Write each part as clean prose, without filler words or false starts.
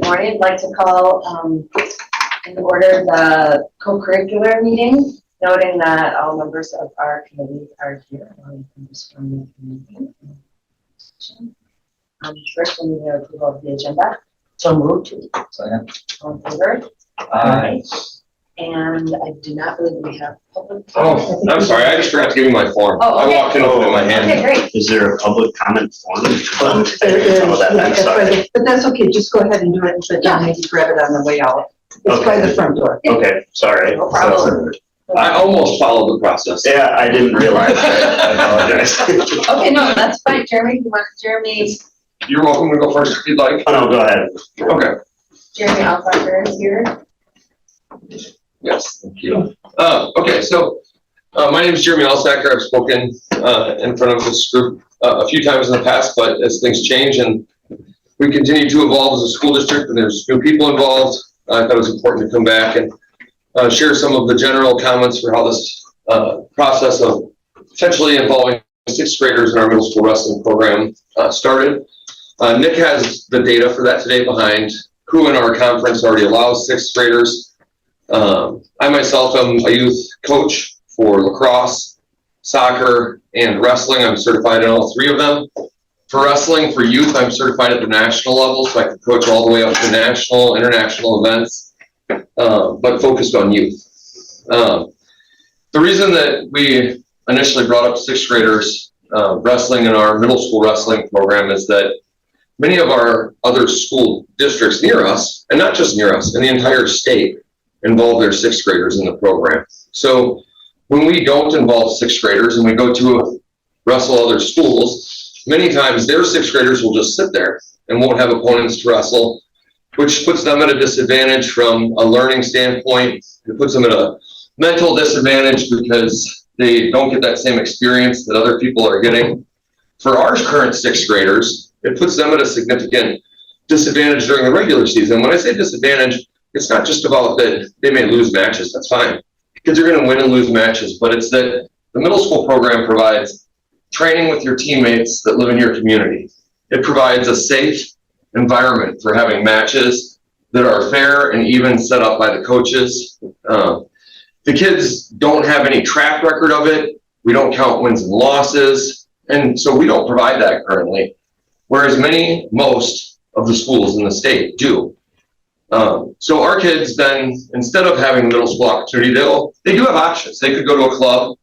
morning. I'd like to call in order the co-curricular meeting, noting that all members of our committee are here. First, we need approval of the agenda. So moved. Second. All in favor? Aye. And I do not believe we have public. Oh, I'm sorry. I just forgot to give you my form. Oh, okay. I walked in with it in my hand. Okay, great. Is there a public comment form? Some of that, I'm sorry. But that's okay, just go ahead and do it, but then maybe grab it on the way out. It's by the front door. Okay, sorry. No problem. I almost followed the process. Yeah, I didn't realize that. I apologize. Okay, no, that's fine. Jeremy, Jeremy You're welcome to go first if you'd like. Oh, no, go ahead. Okay. Alfacher is here. Yes, thank you. Okay, so my name is Jeremy Alsacker. I've spoken in front of this group a few times in the past, but as things change and we continue to evolve as a school district and there's new people involved, I thought it was important to come back and share some of the general comments for how this process of potentially involving sixth graders in our middle school wrestling program started. Nick has the data for that today behind who in our conference already allows sixth graders. I myself am a youth coach for lacrosse, soccer, and wrestling. I'm certified in all three of them. For wrestling, for youth, I'm certified at the national level, so I can coach all the way up to national, international events, but focused on youth. The reason that we initially brought up sixth graders wrestling in our middle school wrestling program is that many of our other school districts near us, and not just near us, in the entire state, involve their sixth graders in the program. So when we don't involve sixth graders and we go to wrestle other schools, many times their sixth graders will just sit there and won't have opponents to wrestle, which puts them at a disadvantage from a learning standpoint. It puts them at a mental disadvantage because they don't get that same experience that other people are getting. For our current sixth graders, it puts them at a significant disadvantage during the regular season. When I say disadvantage, it's not just about that they may lose matches, that's fine. Kids are going to win and lose matches, but it's that the middle school program provides training with your teammates that live in your community. It provides a safe environment for having matches that are fair and even set up by the coaches. The kids don't have any track record of it. We don't count wins and losses, and so we don't provide that currently, whereas most of the schools in the state do. So our kids then, instead of having a middle school opportunity, they do have options. They could go to a club,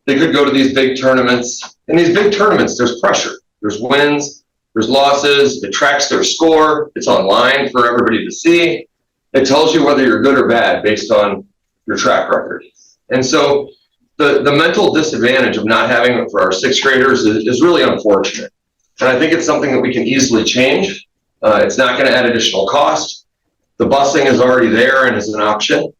they could go to these big tournaments. In these big tournaments, there's pressure. There's wins, there's losses, it tracks their score, it's online for everybody to see. It tells you whether you're good or bad based on your track record. And so the mental disadvantage of not having it for our sixth graders is really unfortunate. And I think it's something that we can easily change. It's not going to add additional cost. The busing is already there and is an option.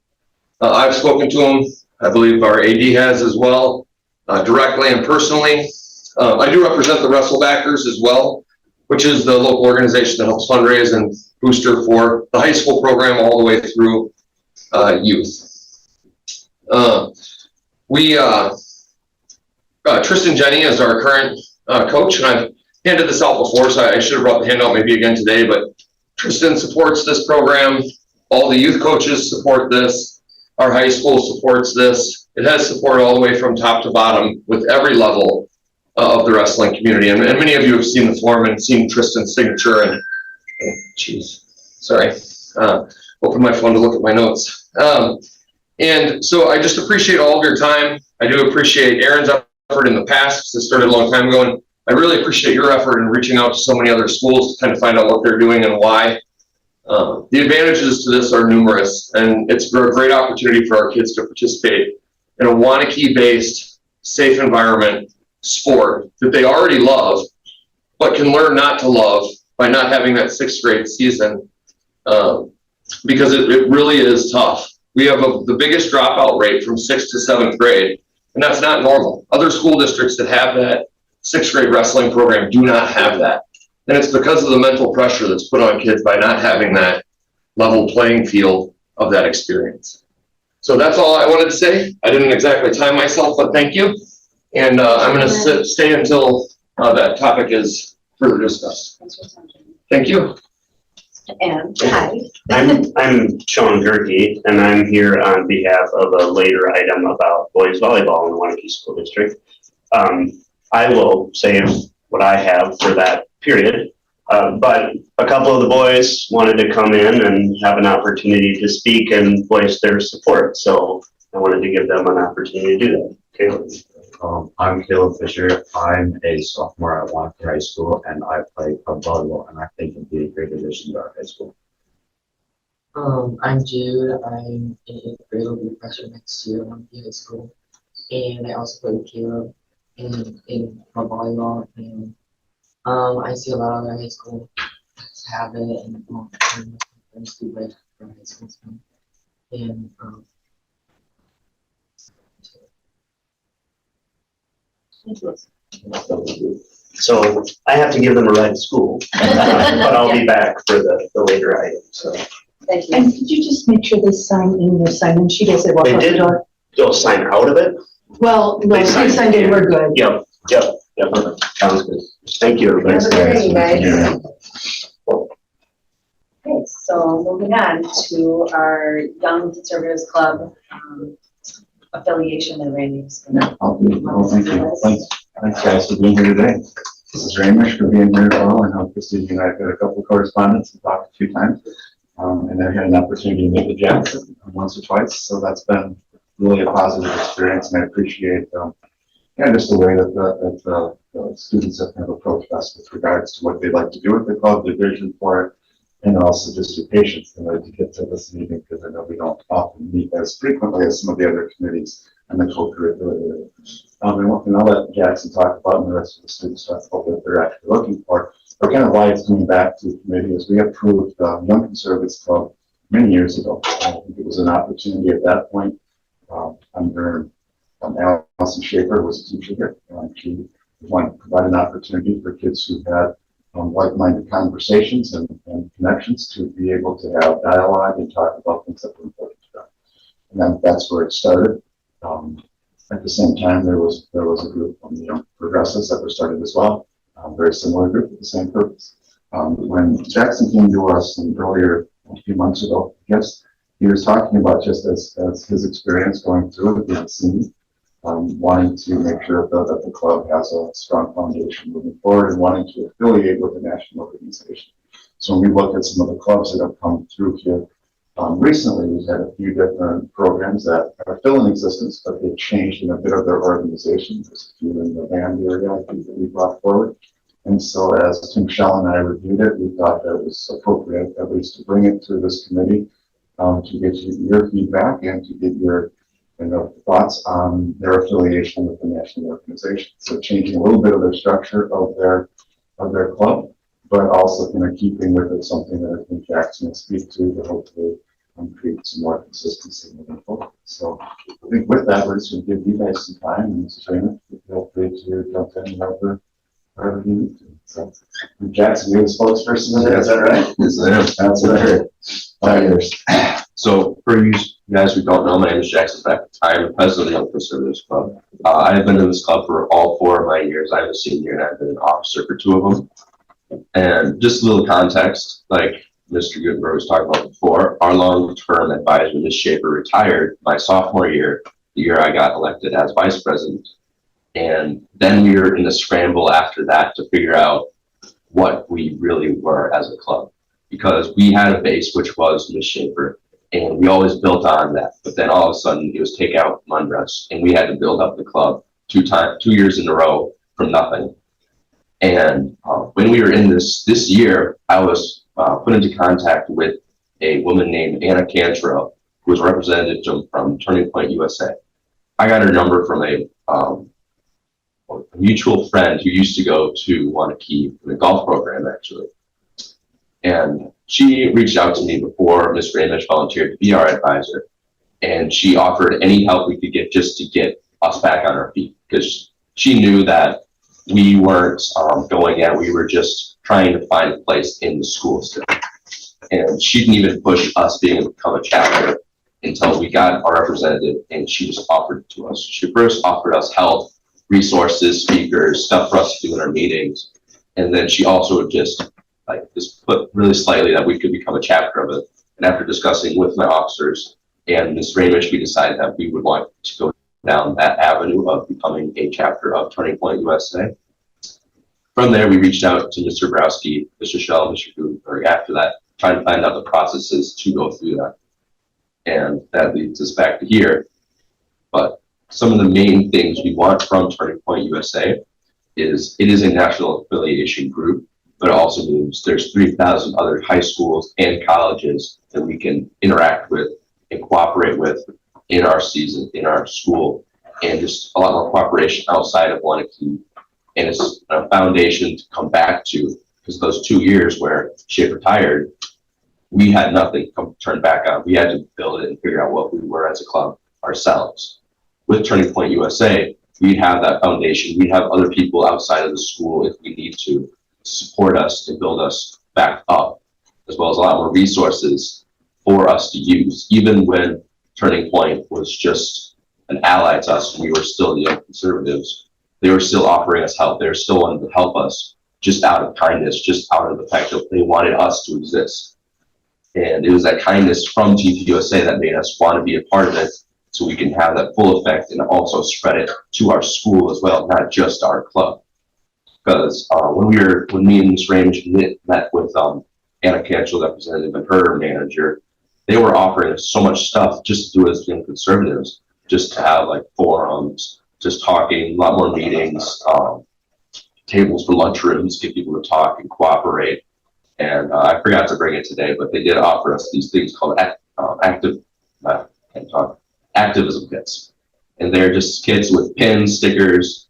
I've spoken to them. I believe our AD has as well, directly and personally. I do represent the Wrestlebackers as well, which is the local organization that helps fundraise and booster for the high school program all the way through youth. Tristan Jenny is our current coach, and I've handed this out before, so I should have brought the handout maybe again today, but Tristan supports this program. All the youth coaches support this. Our high school supports this. It has support all the way from top to bottom with every level of the wrestling community. And many of you have seen the form and seen Tristan's signature. And open my phone to look at my notes. And so I just appreciate all of your time. I do appreciate Aaron's effort in the past. This started a long time ago. And I really appreciate your effort in reaching out to so many other schools to kind of find out what they're doing and why. The advantages to this are numerous, and it's a great opportunity for our kids to participate in a Waunakee-based, safe environment sport that they already love, but can learn not to love by not having that sixth grade season, because it really is tough. We have the biggest dropout rate from 6th to 7th grade, and that's not normal. Other school districts that have that sixth grade wrestling program do not have that. And it's because of the mental pressure that's put on kids by not having that level playing field of that experience. So that's all I wanted to say. I didn't exactly time myself, but thank you. And I'm going to stay until that topic is further discussed. Thank you. And hi. I'm Sean Gerke, and I'm here on behalf of a later item about boys volleyball in the Waunakee School District. I will save what I have for that period, but a couple of the boys wanted to come in and have an opportunity to speak and voice their support, so I wanted to give them an opportunity to do that. Caleb? I'm Caleb Fisher. I'm a sophomore at Waunakee High School, and I play club volleyball, and I think it'd be a great addition to our high school. I'm Jude. I'm in 8th grade. I'll be a freshman next year at Waunakee High School, and I also play with Caleb in club volleyball. And I see a lot of other high school have it, and my friends do play for high school team. And So I have to give them a ride to school, but I'll be back for the later item, so. Thank you. And could you just make sure they sign in your sign-in sheet as they walk They out the did? door? You'll sign out of it? Well, no, They if they signed signed in, in. we're good. Yep. Sounds good. Thank you, everybody. Have a good day, you guys. Yeah. Okay, so moving on to our Young Conservatives Club affiliation and Randy's gonna. Thank you. Thanks guys for being here today. This is Ramesh for being here as well. I know Christine and I have had a couple of correspondence and talked a few times. And then had an opportunity to meet with Jackson once or twice. So that's been really a positive experience, and I appreciate just the way that the students have kind of approached us with regards to what they'd like to do with the club, their vision for it, and also just your patience in order to get to this meeting, because I know we don't often meet as frequently as some of the other committees and the co-curricular area. And I'll let Jackson talk about, and the rest of the students talk about what they're actually looking for. But kind of why it's coming back to the committee is we approved Young Conservatives Club many years ago. I think it was an opportunity at that point under Allison Schaefer was a teacher here. She wanted to provide an opportunity for kids who had like-minded conversations and connections to be able to have dialogue and talk about things that were important to them. And then that's where it started. At the same time, there was a group from the Young Progressives that were started as well. Very similar group with the same purpose. When Jackson came to us earlier, a few months ago, I guess, he was talking about just as his experience going through it, being seen, wanting to make sure that the club has a strong foundation moving forward and wanting to affiliate with a national organization. So when we look at some of the clubs that have come through here, recently we've had a few different programs that are still in existence, but they've changed in a bit of their organization. There's a few in the band area, I think, that we brought forward. And so as Tim Shell and I reviewed it, we thought that it was appropriate at least to bring it to this committee to get your feedback and to get your thoughts on their affiliation with the national organization. So changing a little bit of their structure of their club, but also kind of keeping with it something that I think Jackson will speak to hopefully create some more consistency moving forward. So I think with that, we're just going to give you guys some time, and Mrs. Raymond, feel free to jump in wherever you need to. So Jackson, you're the spokesperson there, is that right? Yes, I am. That's what I heard. 5 years. So for you guys who don't know, my name is Jackson Beck. I am the president of the Young Conservatives Club. I have been in this club for all 4 of my years. I'm a senior and I've been an officer for 2 of them. And just a little context, like Mr. Gutenberg was talking about before, our long-term advisor, Ms. Schaefer, retired my sophomore year, the year I got elected as vice president. And then we were in a scramble after that to figure out what we really were as a club. Because we had a base, which was Ms. Schaefer, and we always built on that. But then all of a sudden, it was take out from under us, and we had to build up the club 2 years in a row from nothing. And when we were in this year, I was put into contact with a woman named Anna Cantrell, who was a representative from Turning Point USA. I got her number from a mutual friend who used to go to Waunakee in a golf program, actually. And she reached out to me before Ms. Ramish volunteered to be our advisor. And she offered any help we could get just to get us back on our feet, because she knew that we weren't going yet. We were just trying to find a place in the school still. And she didn't even push us being able to become a chapter until we got our representative, and she just offered it to us. She first offered us help, resources, speakers, stuff for us to do in our meetings. And then she also just like just put really slightly that we could become a chapter of it. And after discussing with my officers and Ms. Ramish, we decided that we would want to go down that avenue of becoming a chapter of Turning Point USA. From there, we reached out to Mr. Browski, Mr. Shell, Mr. Gutenberg after that, trying to find out the processes to go through that. And that leads us back to here. But some of the main things we want from Turning Point USA is it is a national affiliation group, but it also means there's 3,000 other high schools and colleges that we can interact with and cooperate with in our season, in our school, and just a lot more cooperation outside of Waunakee. And it's a foundation to come back to, because those 2 years where she retired, we had nothing to turn back on. We had to build it and figure out what we were as a club ourselves. With Turning Point USA, we'd have that foundation. We'd have other people outside of the school if we need to support us and build us back up, as well as a lot more resources for us to use. Even when Turning Point was just an ally to us, and we were still the young conservatives, they were still offering us help. They were still wanting to help us just out of kindness, just out of the fact that they wanted us to exist. And it was that kindness from TPUSA that made us want to be a part of it, so we can have that full effect and also spread it to our school as well, not just our club. Because when me and Ms. Range met with Anna Canchel, representative, and her manager, they were offering us so much stuff just to do as young conservatives, just to have like forums, just talking, a lot more meetings, tables for lunchrooms, get people to talk and cooperate. And I forgot to bring it today, but they did offer us these things called activism kits. And they're just kits with pins, stickers,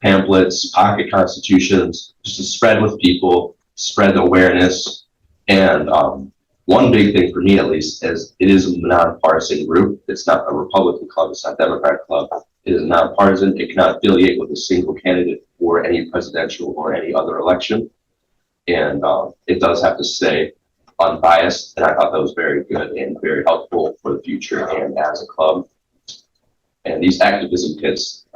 pamphlets, pocket constitutions, just to spread with people, spread the awareness. And one big thing for me, at least, is it is a nonpartisan group. It's not a Republican club. It's not a Democrat club. It is nonpartisan. It cannot affiliate with a single candidate for any presidential or any other election. And it does have to stay unbiased. And I thought that was very good and very helpful for the future and as a club. And these activism kits,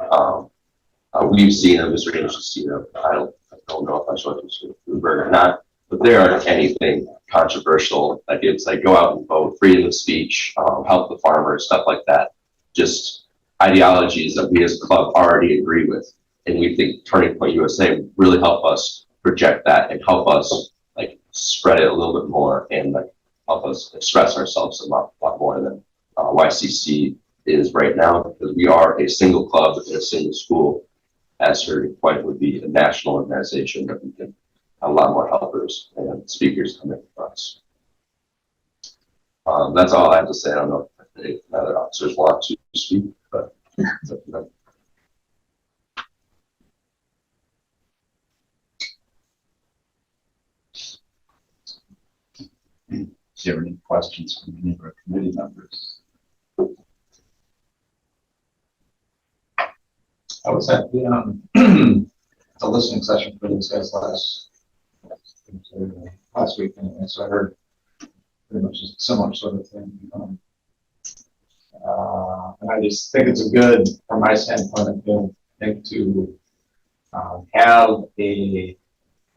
we've seen them, Mr. Range has seen them. I don't know if I showed them to Bloomberg or not, but they aren't anything controversial. Like it's like go out and vote, freedom of speech, help the farmers, stuff like that. Just ideologies that we as a club already agree with. And we think Turning Point USA would really help us project that and help us like spread it a little bit more and like help us express ourselves a lot more than YCC is right now, because we are a single club in a single school. As her point would be a national organization that we can have a lot more helpers and speakers coming from us. That's all I have to say. I don't know if any other officers want to speak, but it's up to them. Do you have any questions from any of our committee members? I was at the listening session for these guys last week, and so I heard pretty much a similar sort of thing. And I just think it's a good, from my standpoint, a good thing to have a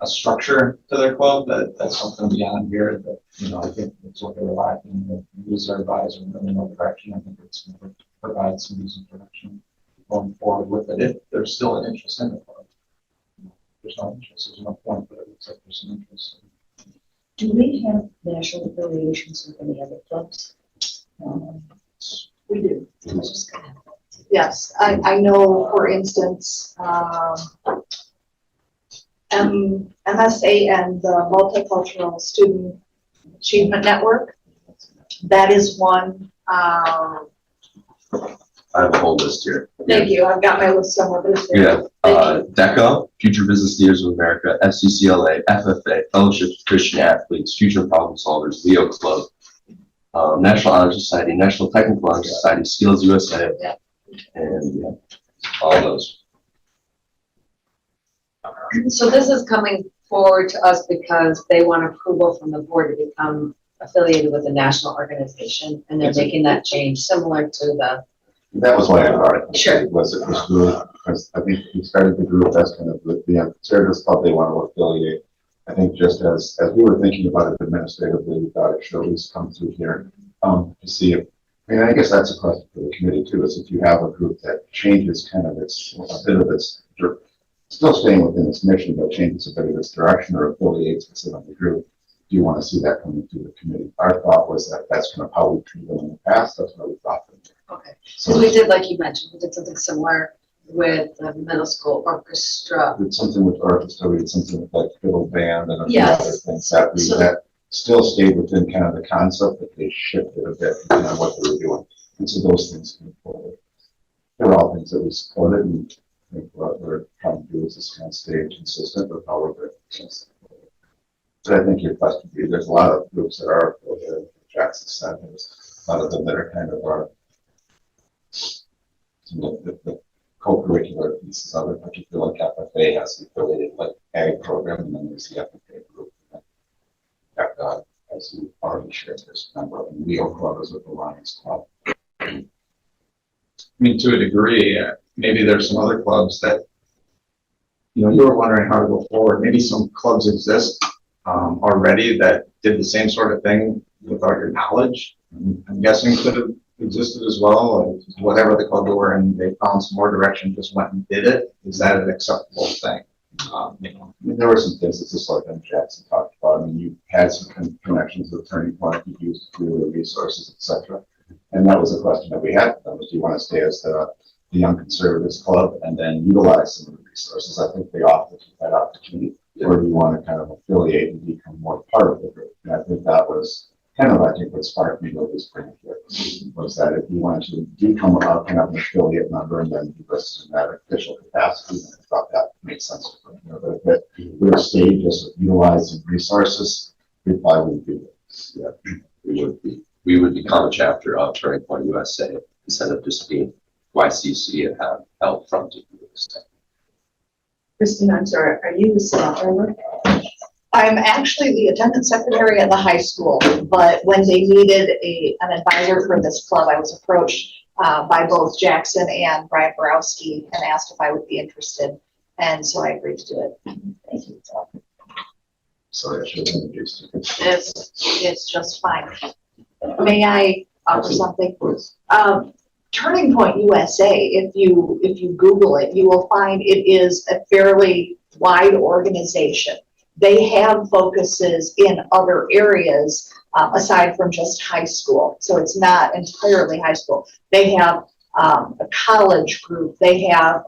structure to their club that's something beyond here that, I think it's what they were lacking. The user advisor and really no direction. I think it's going to provide some decent direction going forward with it if there's still an interest in the club. There's no interest, there's no point, but it looks like there's some interest. Do we have national affiliations with any other clubs? We do. Yes, I know, for instance, MSA and the Multicultural Student Achievement Network. That is one. I have a whole list here. Thank you. I've got my list somewhere. Yeah, DECA, Future Business Leaders of America, FCCLA, FFA, Fellowship of Christian Athletes, Future Problem Solvers, Leo Club, National Honor Society, National Technical Honor Society, Skills USA, and all those. So this is coming forward to us because they want approval from the board to become affiliated with a national organization, and they're making that change similar to the. That was why I brought it. Sure. Was it was because I think we started the group as kind of the conservatives club. They want to affiliate I think just as we were thinking about it administratively, we thought it should at least come through here, to see if, I mean, I guess that's a question for the committee too, is if you have a group that changes kind of a bit of its, still staying within its mission, but changes a bit of its direction or affiliates within the group, do you want to see that coming through the committee? Our thought was that that's kind of how we treated them in the past, that's what we thought. Okay, So so we did, like you mentioned, we did something similar with the middle school orchestra. we did something with orchestra, we did something with like fiddle band and a few Yes. other things that So- that still stayed within kind of the concept, but they shifted a bit depending on what they were doing. And so those things came forward. They're all things that we supported, and I think what we're trying to do is just kind of stay consistent with how we're doing. So I think your question, there's a lot of groups that are affiliated with Jackson said, there's a lot of them that are kind of the co-curricular pieces of it, particularly like FFA has an affiliated like ag program, and then there's the FFA group. As you already shared this number, and Leo Club is with the Lions Club. I mean, to a degree, maybe there's some other clubs that, you know, you were wondering how to go forward. Maybe some clubs exist already that did the same sort of thing without your knowledge. I'm guessing could have existed as well, like whatever the club were, and they found some more direction, just went and did it. Is that an acceptable thing? You know, I mean, there were some things that just like Jackson talked about. I mean, you had some connections with Turning Point, you used through the resources, etc. And that was a question that we had. That was, do you want to stay as the Young Conservatives Club and then utilize some of the resources? I think they offered that opportunity. Or do you want to kind of affiliate and become more part of the group? And I think that was kind of, I think, what sparked me with this bring here, was that if you wanted to become a kind of an affiliate member and then be listed in that official capacity, then I thought that made sense. You know, but if we were stayed just utilizing resources, we probably wouldn't do it. Yeah. We would become a chapter of Turning Point USA instead of just being YCC and have help from USA. Christine, I'm sorry, are you the staff member? I'm actually the attendance secretary at the high school, but when they needed an advisor for this club, I was approached by both Jackson and Brian Borowski and asked if I would be interested. And so I agreed to do it. Thank you. So I should have introduced you. It's just fine. May I offer something? Please. Turning Point USA, if you Google it, you will find it is a fairly wide organization. They have focuses in other areas aside from just high school. So it's not entirely high school. They have a college group. They have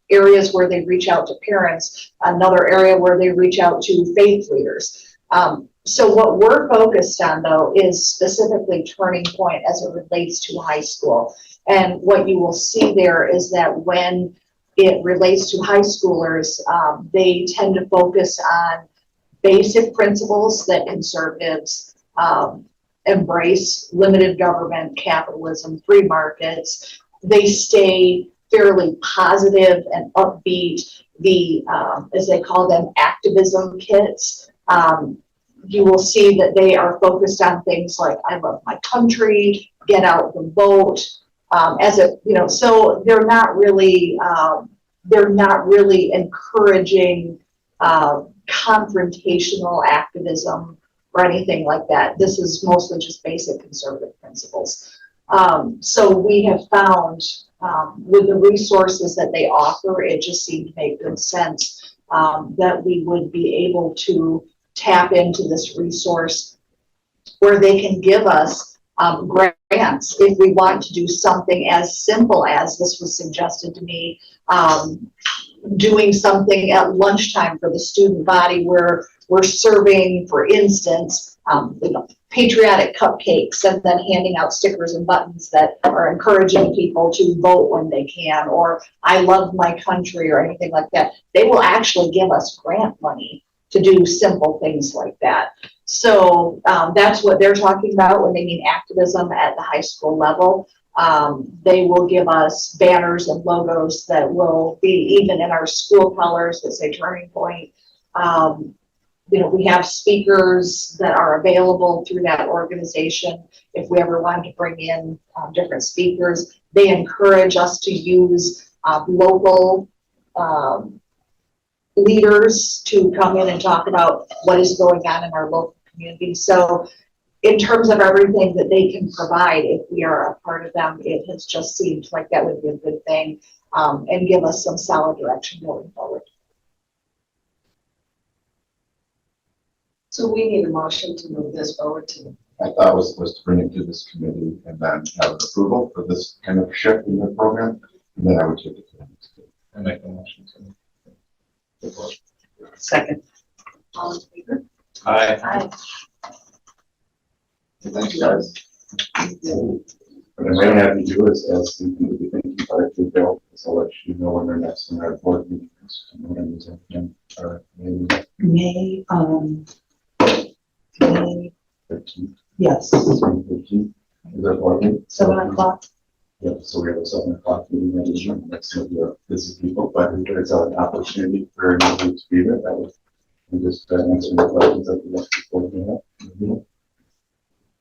areas where they reach out to parents, another area where they reach out to faith leaders. So what we're focused on, though, is specifically Turning Point as it relates to high school. And what you will see there is that when it relates to high schoolers, they tend to focus on basic principles that conservatives embrace: limited government, capitalism, free markets. They stay fairly positive and upbeat. The, as they call them, activism kits. You will see that they are focused on things like "I love my country," "get out the vote." So they're not really encouraging confrontational activism or anything like that. This is mostly just basic conservative principles. So we have found with the resources that they offer, it just seemed to make good sense that we would be able to tap into this resource where they can give us grants if we want to do something as simple as, this was suggested to me, doing something at lunchtime for the student body where we're serving, for instance, patriotic cupcakes and then handing out stickers and buttons that are encouraging people to vote when they can, or "I love my country," or anything like that. They will actually give us grant money to do simple things like that. So that's what they're talking about when they mean activism at the high school level. They will give us banners and logos that will be even in our school colors that say Turning Point. We have speakers that are available through that organization. If we ever wanted to bring in different speakers, they encourage us to use local leaders to come in and talk about what is going on in our local community. So in terms of everything that they can provide, if we are a part of them, it has just seemed like that would be a good thing, and give us some solid direction going forward. So we need a motion to move this forward to. I thought was to bring it to this committee and then have an approval for this kind of shift in the program, and then I would take it to the next committee. I make a motion to. Second. All in favor? Aye. Aye. Thanks, guys. What I might have you do is ask them to be thinking about it to Bill, so I'll let you know when they're next in our board meetings. And when it's in, or maybe May 13th, yes, 15th. Is that working? 7:00. Yeah, so we have a 7 o'clock meeting that evening. That's going to be busy people, but if there's an opportunity for everyone to be there, that would just answer the questions that the rest of the board may have.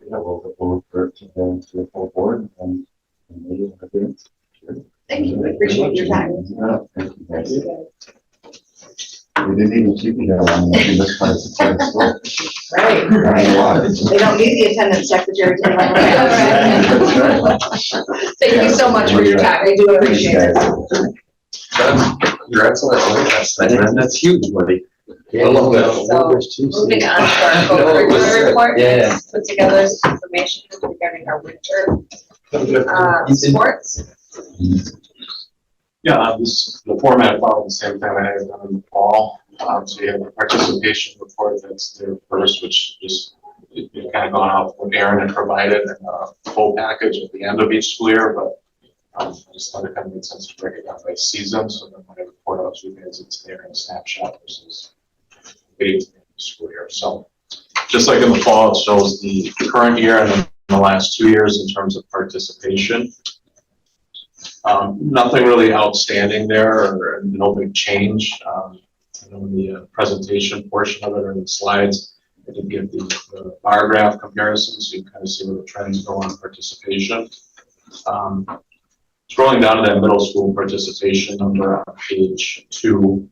Yeah, we'll refer to the full board and maybe a bit. Thank you, I appreciate your time. Yeah, thank you, guys. We didn't even keep you that long in this class. It's kind of slow. Right. I don't know why. They don't need the attendance secretary to. That's right. Thank you so much for your time, I do appreciate it. Congrats on that. That's huge, buddy. I love that. Moving on to our co-curricular report. Yeah. Put together some information regarding our winter, sports. Yeah, the format followed the same thing I had done in the fall. So you have a participation report that's there first, which just kind of gone off what Aaron had provided and a full package at the end of each school year, but I just thought it kind of made sense to break it down by season. So then when I report out to you guys, it's there in a snapshot versus waiting to the end of the school year. So just like in the fall, it shows the current year and then the last 2 years in terms of participation. Nothing really outstanding there, or no big change. In the presentation portion of it or in the slides, I did give the bar graph comparison, so you can kind of see where the trends go on participation. Scrolling down to that middle school participation number on page 2,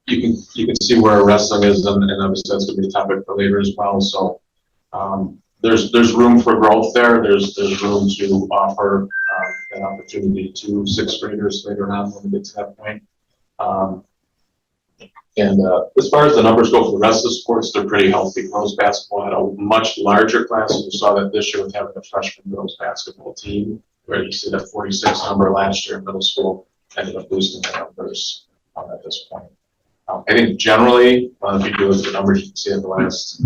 you can see where wrestling is, and obviously that's going to be a topic for later as well. So there's room for growth there. There's room to offer an opportunity to 6th graders later on when we get to that point. As far as the numbers go for the rest of the sports, they're pretty healthy. Girls basketball had a much larger class, and you saw that this year with having a freshman girls basketball team, where you see that 46 number last year in middle school ended up boosting the numbers at this point. I think generally, if you do look at the numbers, you can see in the last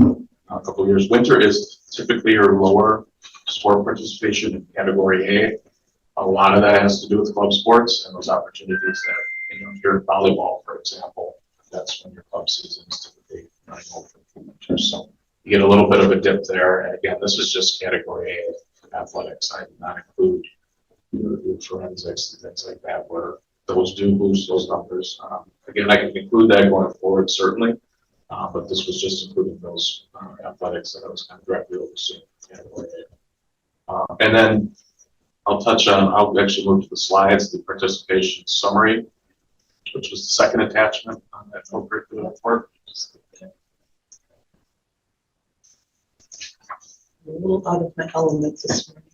couple of years, winter is typically your lower sport participation in category A. A lot of that has to do with club sports and those opportunities that, if you're in volleyball, for example, that's when your club season is typically running over for winter. So you get a little bit of a dip there. And again, this is just category A athletics. I did not include your forensics and things like that, where those do boost those numbers. Again, I can include that going forward, certainly. But this was just including those athletics that I was kind of directly overseeing. And then I'll actually move to the slides, the participation summary, which was the second attachment on that co-curricular report. A little out of my element this morning.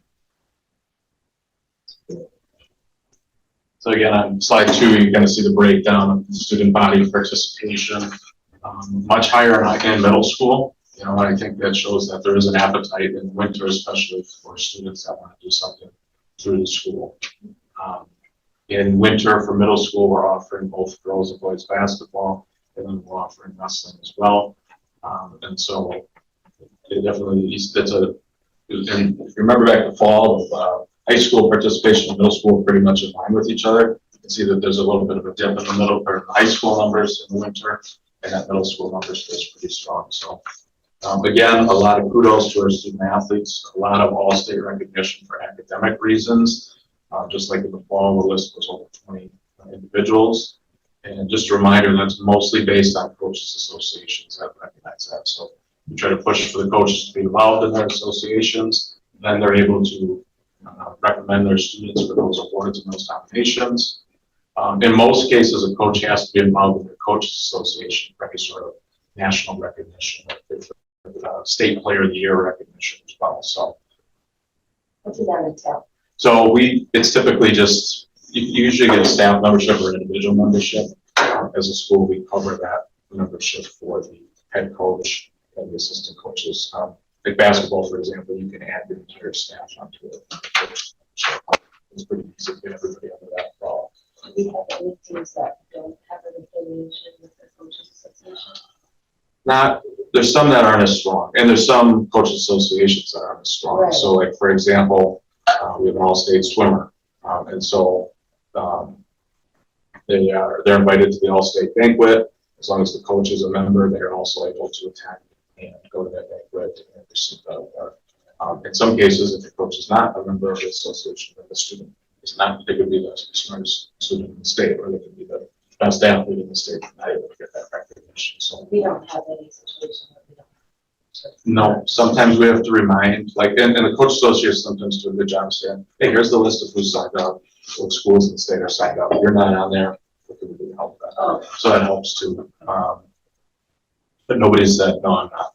So again, on slide 2, you're going to see the breakdown of the student body participation, much higher in middle school. I think that shows that there is an appetite in winter, especially for students that want to do something through the school. In winter for middle school, we're offering both girls and boys basketball, and then we're offering wrestling as well. And so it definitely, and if you remember back to fall, high school participation and middle school pretty much in line with each other. You can see that there's a little bit of a dip in the middle, or the high school numbers in the winter, and that middle school number stays pretty strong. So again, a lot of kudos to our student athletes, a lot of all-state recognition for academic reasons. Just like in the fall, the list was over 20 individuals. And just a reminder, that's mostly based on coaches associations that recognize that. So we try to push for the coaches to be involved in their associations. Then they're able to recommend their students for those awards and those nominations. In most cases, a coach has to be involved with the coaches association for any sort of national recognition, state player of the year recognition as well, so. What does that entail? So it's typically just, you usually get a staff membership or individual membership. As a school, we cover that membership for the head coach and the assistant coaches. Like basketball, for example, you can add your entire staff onto it. It's pretty easy to get everybody under that umbrella. Do we have any teams that don't have an affiliation with the coaches association? There's some that aren't as strong, and there's some coach associations that aren't as strong. Right. So like, for example, we have an all-state swimmer, and so they're invited to the all-state banquet. As long as the coach is a member, they're also able to attend and go to that banquet and receive that award. In some cases, if the coach is not a member of the association, then the student is not, they could be the smartest student in the state, or they could be the best athlete in the state, and not able to get that recognition. So We don't have any situation where we don't. no, sometimes we have to remind, like, and the coach association sometimes do a good job of saying, hey, here's the list of who's signed up, what schools in the state are signed up. You're not on there, what can we do to help that? Oh. So that helps too. But nobody said, no, I'm not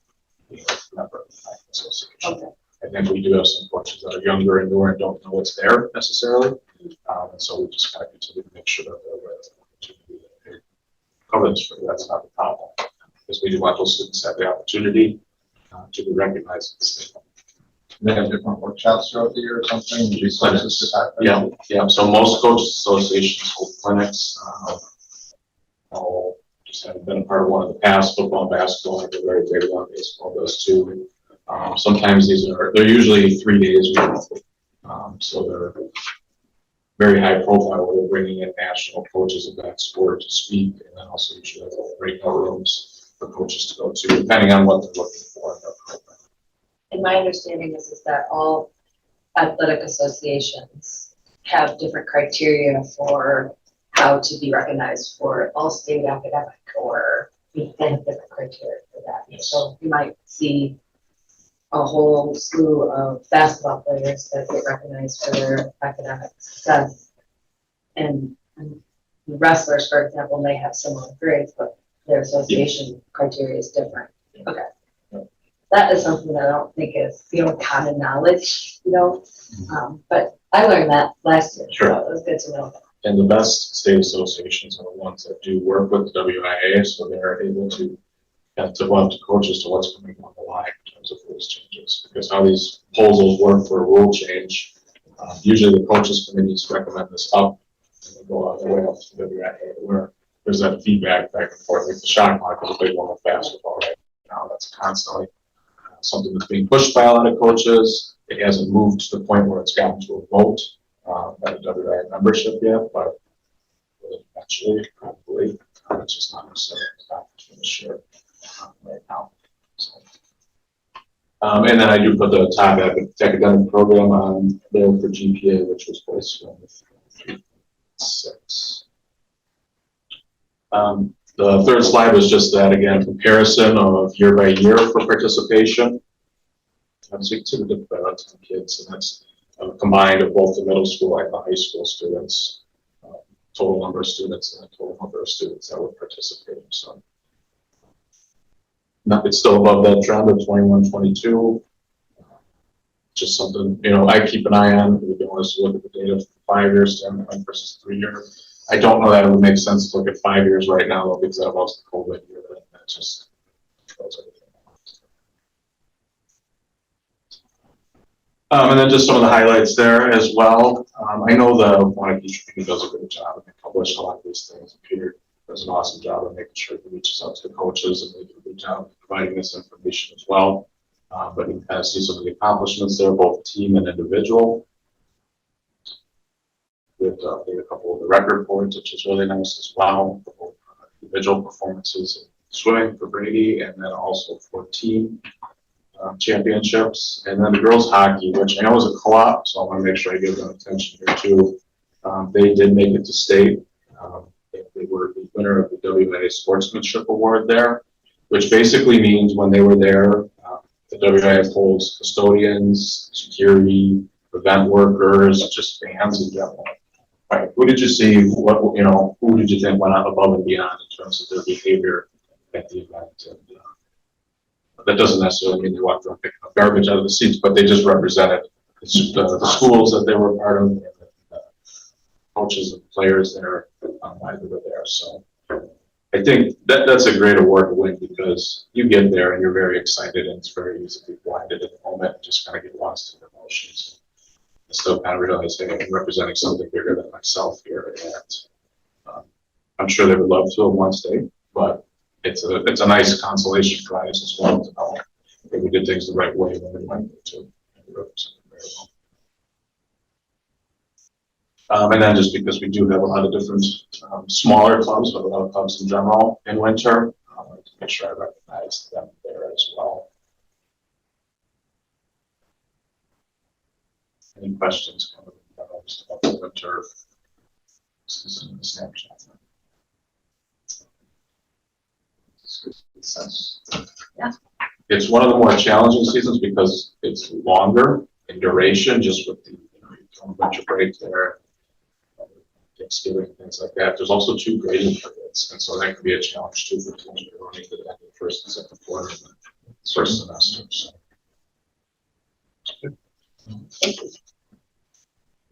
being a member of the association. Okay. I think we do have some coaches that are younger and newer and don't know what's there necessarily. And so we just kind of continue to make sure that they're aware of the opportunity that they cover this for. That's not the problem. Because we do want those students to have the opportunity to be recognized in the state. They have different workshops throughout the year or something, resources to talk about. Yeah, so most coaches associations hold clinics. I'll just haven't been a part of one in the past. Football and basketball, like a very big one. Baseball does too. Sometimes they're usually 3 days. So they're very high profile, where they're bringing in national coaches of that sport to speak, and then also usually have breakout rooms for coaches to go to, depending on what they're looking for in their program. And my understanding is that all athletic associations have different criteria for how to be recognized for all state academic, or they have different criteria for that. Yes. So you might see a whole slew of basketball players that get recognized for their academic success. And wrestlers, for example, may have similar grades, but their association criteria is different. Okay. That is something that I don't think is, common knowledge, but I learned that last year. Sure. So it was good to know that. And the best state associations are the ones that do work with the WIA, so they're able to go up to coaches to what's coming down the line in terms of rules changes. Because how these proposals work for a rule change, usually the coaches committees recommend this up, and they go all the way up to the WIA, where there's that feedback back and forth. Like the shot clock is a big one with basketball right now. That's constantly something that's being pushed by a lot of coaches. It hasn't moved to the point where it's gotten to a vote by the WIA membership yet, but eventually, probably, it's just not necessarily sure right now. So, and then I do put the top academic program on there for GPA, which was placed with 3.6. The third slide was just that, again, comparison of year by year for participation. So you can see the different kids, and that's combined of both the middle school and the high school students, total number of students and the total number of students that were participating. So it's still above that trend of 21, 22. Just something, I keep an eye on. We can always look at the data for 5 years versus 3 years. I don't know that it would make sense to look at 5 years right now, though, because that was the COVID year, and that just throws everything out. And then just some of the highlights there as well. I know the Waunakee Tribune does a good job, and they publish a lot of these things. And Peter does an awesome job of making sure he reaches out to the coaches, and they do a good job of providing this information as well. But you can kind of see some of the accomplishments there, both team and individual. We have a couple of the record points, which is really nice as well. Both individual performances in swimming for Brady, and then also for team championships. And then the girls hockey, which I know is a co-op, so I want to make sure I give them attention here too. They did make it to state. They were the winner of the WIA Sportsmanship Award there, which basically means when they were there, the WIA holds custodians, security, event workers, just fans in general. Right, who did you see, what, who did you think went out above and beyond in terms of their behavior at the event? And, that doesn't necessarily mean they walked around picking up garbage out of the seats, but they just represented the schools that they were part of, and the coaches and players there, why they were there. So I think that's a great award to win, because you get there and you're very excited, and it's very easy to be blinded in the moment and just kind of get lost in the emotions. I still kind of realize, hey, I'm representing something bigger than myself here, and I'm sure they would love to have won state, but it's a nice consolation prize as well to know that we did things the right way when we went to represent very well. And then just because we do have a lot of different smaller clubs, but a lot of clubs in general in winter, to make sure I recognize them there as well. Any questions about the winter season snapshot? Yeah. It's one of the more challenging seasons because it's longer in duration, just with the winter break there, Thanksgiving, things like that. There's also 2 grading periods, and so that could be a challenge too for teams who are running the first and second quarter of the first semester. So.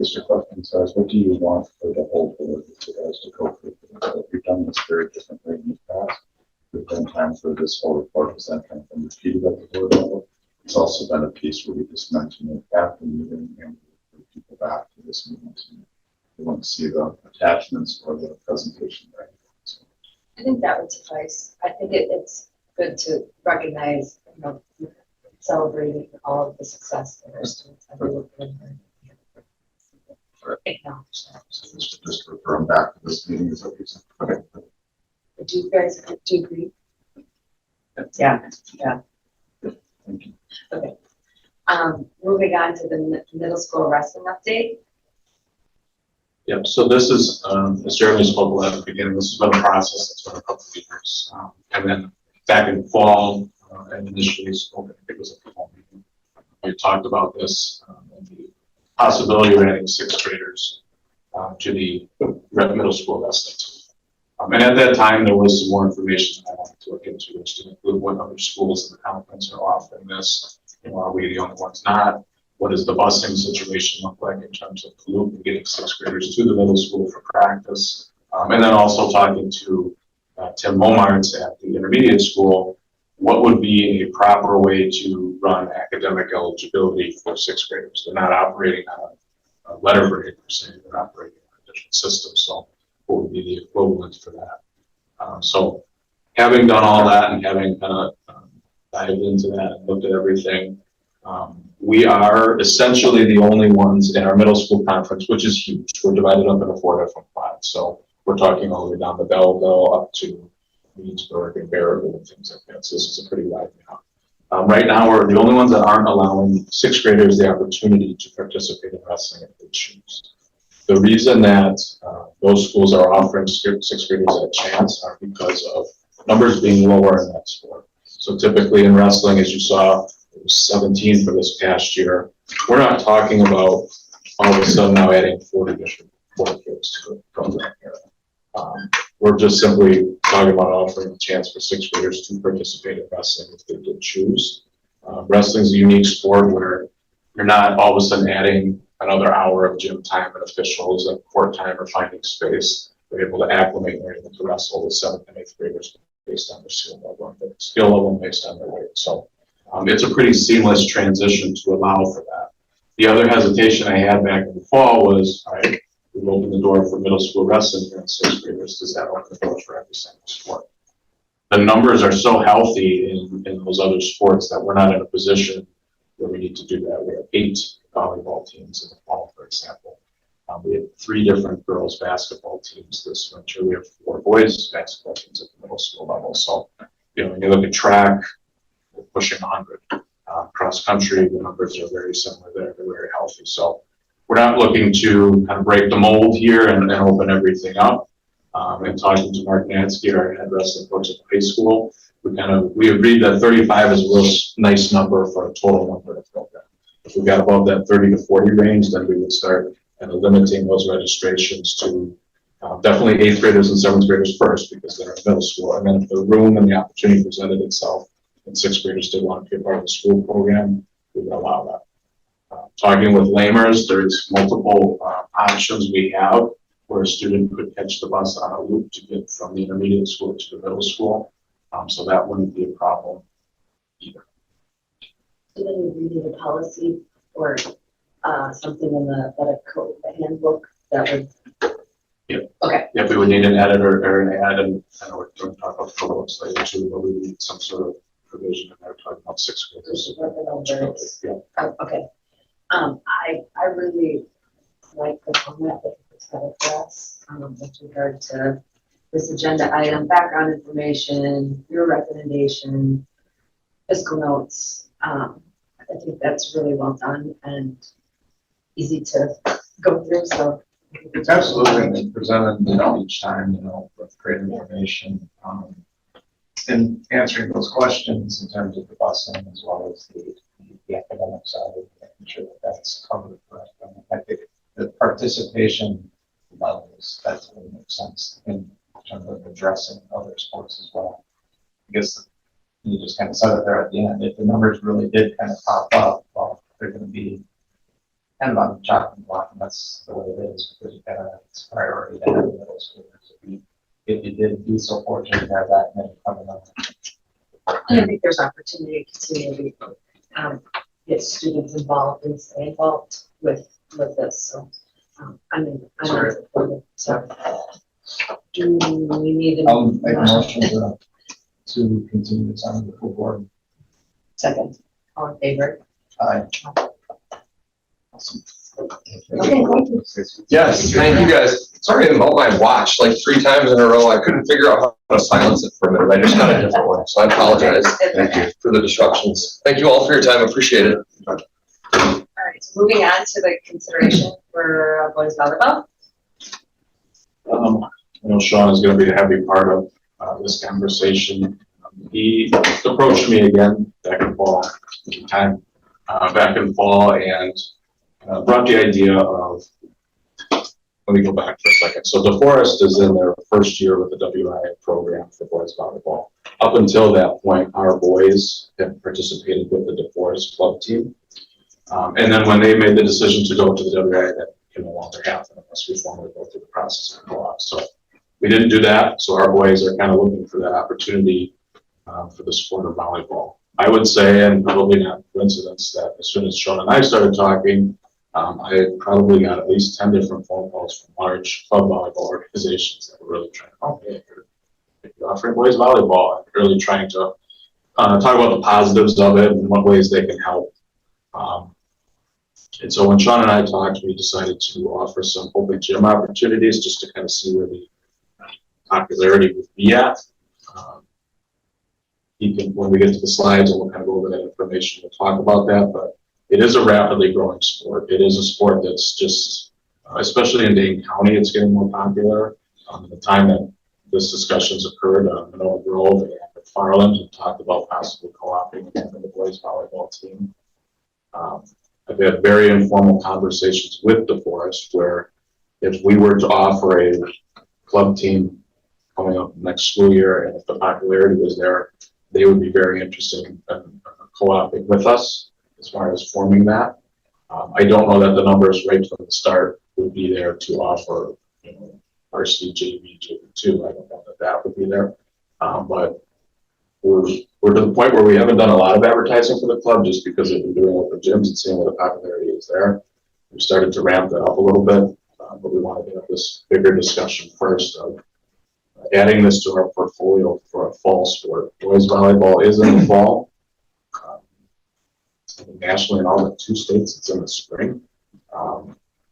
Mr. Question says, what do you want for the whole board with regards to co-curricular? We've done this very differently in the past. We've been time for this whole report was that kind of been repeated at the board level. It's also been a piece where we just mentioned it after the meeting and bring people back to this meeting. We want to see the attachments or the presentation. Right? So. I think that would suffice. I think it's good to recognize, celebrating all of the success that our students have been working on. Acknowledge that. So just refer them back to this meeting. Is that okay? Do you guys agree? Yeah. Thank you. Okay. Moving on to the middle school wrestling update. Yep, so this is, as Jeremy spoke about at the beginning, this has been a process that's been a couple of years. And then back in fall, and initially spoke, I think it was a fall meeting, we talked about this, and the possibility of adding 6th graders to the middle school wrestling team. And at that time, there was some more information that I wanted to look into, which to include what other schools in the conference are offering this. Are we the only ones not? What does the busing situation look like in terms of Paloop and getting 6th graders to the middle school for practice? And then also talking to Tim Momartz at the intermediate school, what would be a proper way to run academic eligibility for 6th graders? They're not operating on a letter grade per se, they're operating on a different system. So what would be the equivalent for that? So having done all that and having kind of dived into that and looked at everything, we are essentially the only ones in our middle school conference, which is huge. We're divided up into 4 different pods. So we're talking all the way down to Belleville up to Leedsburg and Baraboo and things like that. So this is a pretty wide map. Right now, we're the only ones that aren't allowing 6th graders the opportunity to participate in wrestling if they choose. The reason that those schools are offering 6th graders that chance are because of numbers being lower in that sport. So typically in wrestling, as you saw, it was 17 for this past year. We're not talking about all of a sudden now adding 40 kids to the program here. We're just simply talking about offering a chance for 6th graders to participate in wrestling if they did choose. Wrestling is a unique sport where you're not all of a sudden adding another hour of gym time and officials and court time or finding space. They're able to acclimate and they're able to wrestle with 7th and 8th graders based on their skill level and based on their weight. So it's a pretty seamless transition to allow for that. The other hesitation I had back in the fall was, all right, we've opened the door for middle school wrestling here in 6th graders. Does that open the door for every single sport? The numbers are so healthy in those other sports that we're not in a position where we need to do that. We have 8 volleyball teams in the fall, for example. We have 3 different girls basketball teams this winter. We have 4 boys basketball teams at the middle school level. So, when you look at track, we're pushing 100. Cross country, the numbers are very similar there. They're very healthy. So we're not looking to kind of break the mold here and open everything up. And talking to Mark Nansky, our head wrestling coach at the high school, we agreed that 35 is a real nice number for a total number of program. If we got above that 30 to 40 range, then we would start kind of limiting those registrations to definitely 8th graders and 7th graders first, because they're in middle school. And then if the room and the opportunity presented itself, and 6th graders did want to be a part of the school program, we would allow that. Talking with Lamers, there's multiple options we have where a student could catch the bus on a loop to get from the intermediate school to the middle school. So that wouldn't be a problem either. Do they read the policy or something in the code, the handbook that would? Yep. Okay. If we would need an editor or an ad, and I know we're going to talk about co-ops later too, but we need some sort of provision in there talking about 6th graders. Yeah. Oh, okay. I really like the format that it's got for us, with regard to this agenda item, background information, your recommendation, fiscal notes. I think that's really well done and easy to go through, so. Absolutely, and presented, each time, with great information, and answering those questions in terms of the busing as well as the academic side, making sure that that's covered correctly. I think the participation levels, that really makes sense in terms of addressing other sports as well. I guess you just kind of said it there at the end, if the numbers really did kind of pop up, well, they're going to be kind of on the chopping block, and that's the way it is, because you've got a priority to have the middle schoolers. If you did be so fortunate to have that many coming up. And I think there's opportunity to continue to get students involved and stay involved with this, so I'm supportive. So do we need a I'll make a motion to continue this on the full board. second? All in favor? Aye. Okay, thank you. Yes, thank you guys. Sorry about my watch, like 3 times in a row. I couldn't figure out how to silence it for a minute. I just got a different one, so I apologize Thank you. for the disruptions. Thank you all for your time. Appreciate it. All right, so moving on to the consideration for boys volleyball. Sean is going to be a heavy part of this conversation. He approached me again back in fall, and brought the idea of, let me go back for a second. So DeForest is in their first year with the WIA program for boys volleyball. Up until that point, our boys have participated with the DeForest club team. And then when they made the decision to go to the WIA, that can no longer happen unless we formally go through the process of co-op. So we didn't do that. So our boys are kind of looking for that opportunity for the sport of volleyball. I would say, and probably not coincidence, that as soon as Sean and I started talking, I probably got at least 10 different phone calls from large club volleyball organizations that were really trying to help me. You're offering boys volleyball, and really trying to talk about the positives of it and what ways they can help. And so when Sean and I talked, we decided to offer some open gym opportunities just to kind of see where the popularity would be at. When we get to the slides, and we'll kind of go over that information, we'll talk about that, but it is a rapidly growing sport. It is a sport that's just, especially in Dane County, it's getting more popular. At the time that this discussion's occurred, Manoa Grove and McFarland have talked about possibly co-opting the boys volleyball team. I've had very informal conversations with DeForest where if we were to offer a club team coming up next school year, and if the popularity was there, they would be very interested in co-oping with us as far as forming that. I don't know that the numbers right from the start would be there to offer, varsity, JV, JV2. I don't know that that would be there. But we're to the point where we haven't done a lot of advertising for the club just because we've been doing open gyms and seeing what the popularity is there. We've started to ramp that up a little bit, but we want to have this bigger discussion first of adding this to our portfolio for a fall sport. Boys volleyball is in the fall. Nationally in all the 2 states, it's in the spring.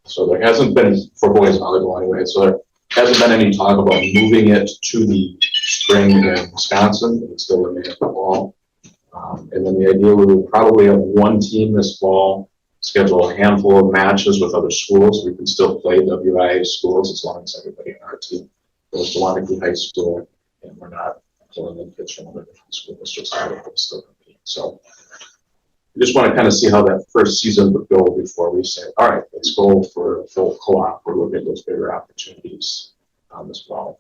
So there hasn't been, for boys volleyball anyway, so there hasn't been any talk about moving it to the spring in Wisconsin. It's still remain in the fall. And then the idea we would probably have 1 team this fall, schedule a handful of matches with other schools. We can still play WIA schools as long as everybody in our team goes to Waunakee High School, and we're not pulling in kids from other different school districts. Still compete. So just want to kind of see how that first season would go before we say, all right, let's go for a full co-op or look at those bigger opportunities as well.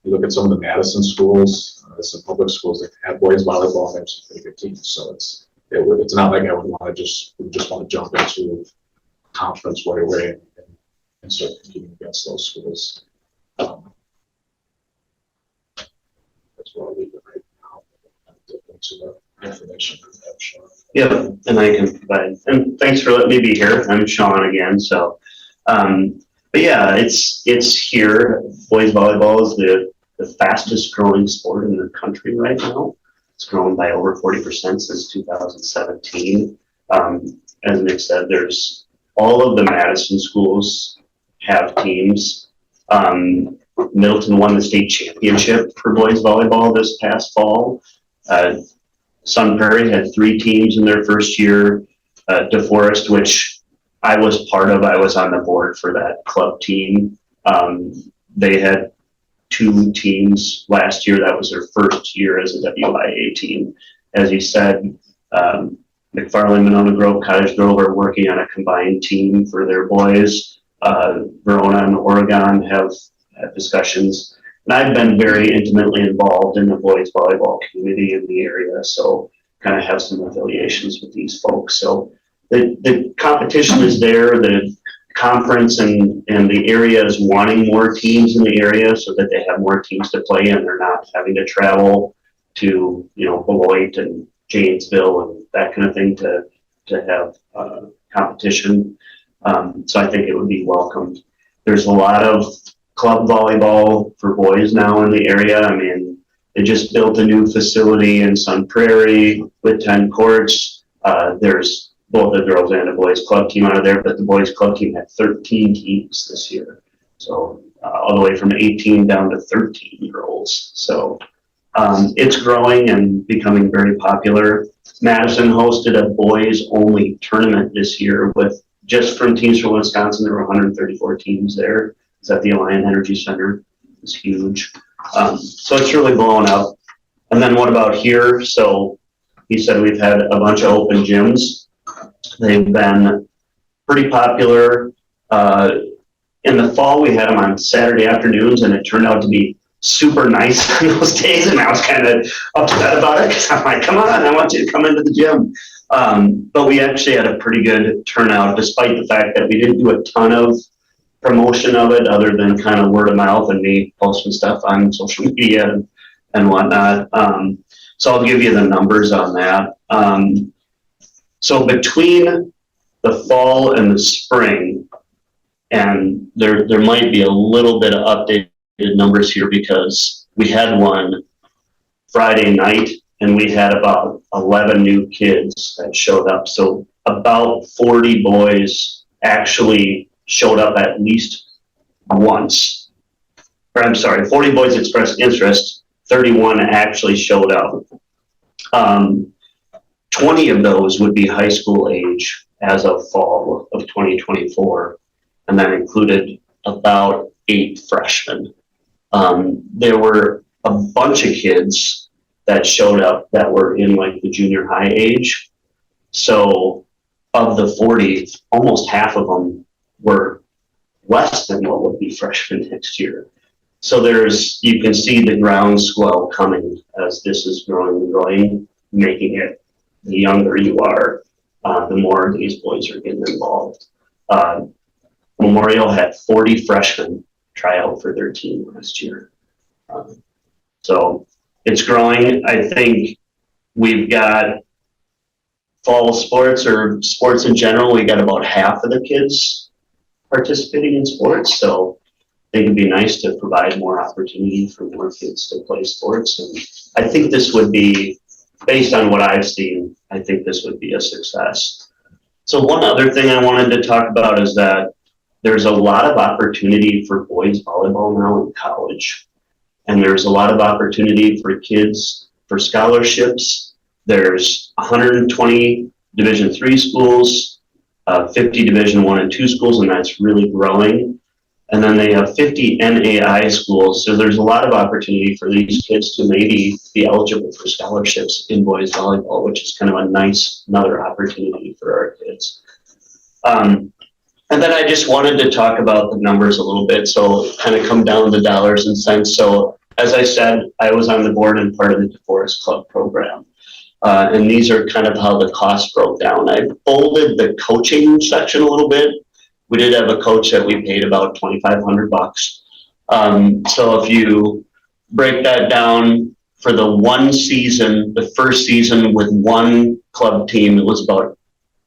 You look at some of the Madison schools, some public schools that have boys volleyball, and they have some pretty good teams. So it's not like I would want to just want to jump into conference right away and start competing against those schools. That's what I'll leave it right now. Dip into the information that I've shown. Yeah, and I can provide, and thanks for letting me be here. I'm Sean again, so, but yeah, it's here. Boys volleyball is the fastest growing sport in the country right now. It's grown by over 40% since 2017. As Nick said, there's all of the Madison schools have teams. Middleton won the state championship for boys volleyball this past fall. Sun Prairie had 3 teams in their first year. DeForest, which I was part of, I was on the board for that club team. They had 2 teams last year. That was their first year as a WIA team. As you said, McFarland, Monona Grove, Cottage Grove are working on a combined team for their boys. Verona and Oregon have discussions. And I've been very intimately involved in the boys volleyball community in the area, so kind of have some affiliations with these folks. So the competition is there, the conference and the area is wanting more teams in the area so that they have more teams to play in. They're not having to travel to, Beloit and Janesville and that kind of thing to have competition. So I think it would be welcomed. There's a lot of club volleyball for boys now in the area. I mean, they just built a new facility in Sun Prairie with 10 courts. There's both the girls and the boys club team out of there, but the boys club team had 13 teams this year. So all the way from 18 down to 13-year-olds. So it's growing and becoming very popular. Madison hosted a boys only tournament this year with just from teams from Wisconsin. There were 134 teams there. It's at the Alliant Energy Center. It's huge. So it's really blowing up. And then what about here? So he said we've had a bunch of open gyms. They've been pretty popular. In the fall, we had them on Saturday afternoons, and it turned out to be super nice on those days. And I was kind of upset about it because I'm like, come on, I want you to come into the gym. But we actually had a pretty good turnout, despite the fact that we didn't do a ton of promotion of it other than kind of word of mouth and me posting stuff on social media and whatnot. So I'll give you the numbers on that. So between the fall and the spring, and there might be a little bit of updated numbers here because we had one Friday night and we had about 11 new kids that showed up. So about 40 boys actually showed up at least once. Or I'm sorry, 40 boys expressed interest, 31 actually showed up. 20 of those would be high school age as of fall of 2024, and that included about 8 freshmen. There were a bunch of kids that showed up that were in like the junior high age. So of the 40, almost half of them were less than what would be freshmen next year. So you can see the groundswell coming as this is growing and growing, making it the younger you are, the more these boys are getting involved. Memorial had 40 freshmen try out for their team last year. So it's growing. I think we've got fall sports or sports in general, we got about half of the kids participating in sports. So I think it'd be nice to provide more opportunity for more kids to play sports. And I think this would be, based on what I've seen, I think this would be a success. So one other thing I wanted to talk about is that there's a lot of opportunity for boys volleyball now in college. And there's a lot of opportunity for kids for scholarships. There's 120 Division III schools, 50 Division I and II schools, and that's really growing. And then they have 50 NAI schools, so there's a lot of opportunity for these kids to maybe be eligible for scholarships in boys volleyball, which is kind of a nice, another opportunity for our kids. And then I just wanted to talk about the numbers a little bit, so kind of come down to dollars and cents. So as I said, I was on the board and part of the DeForest Club program. And these are kind of how the costs broke down. I bolded the coaching section a little bit. We did have a coach that we paid about $2,500. So if you break that down for the one season, the first season with one club team, it was about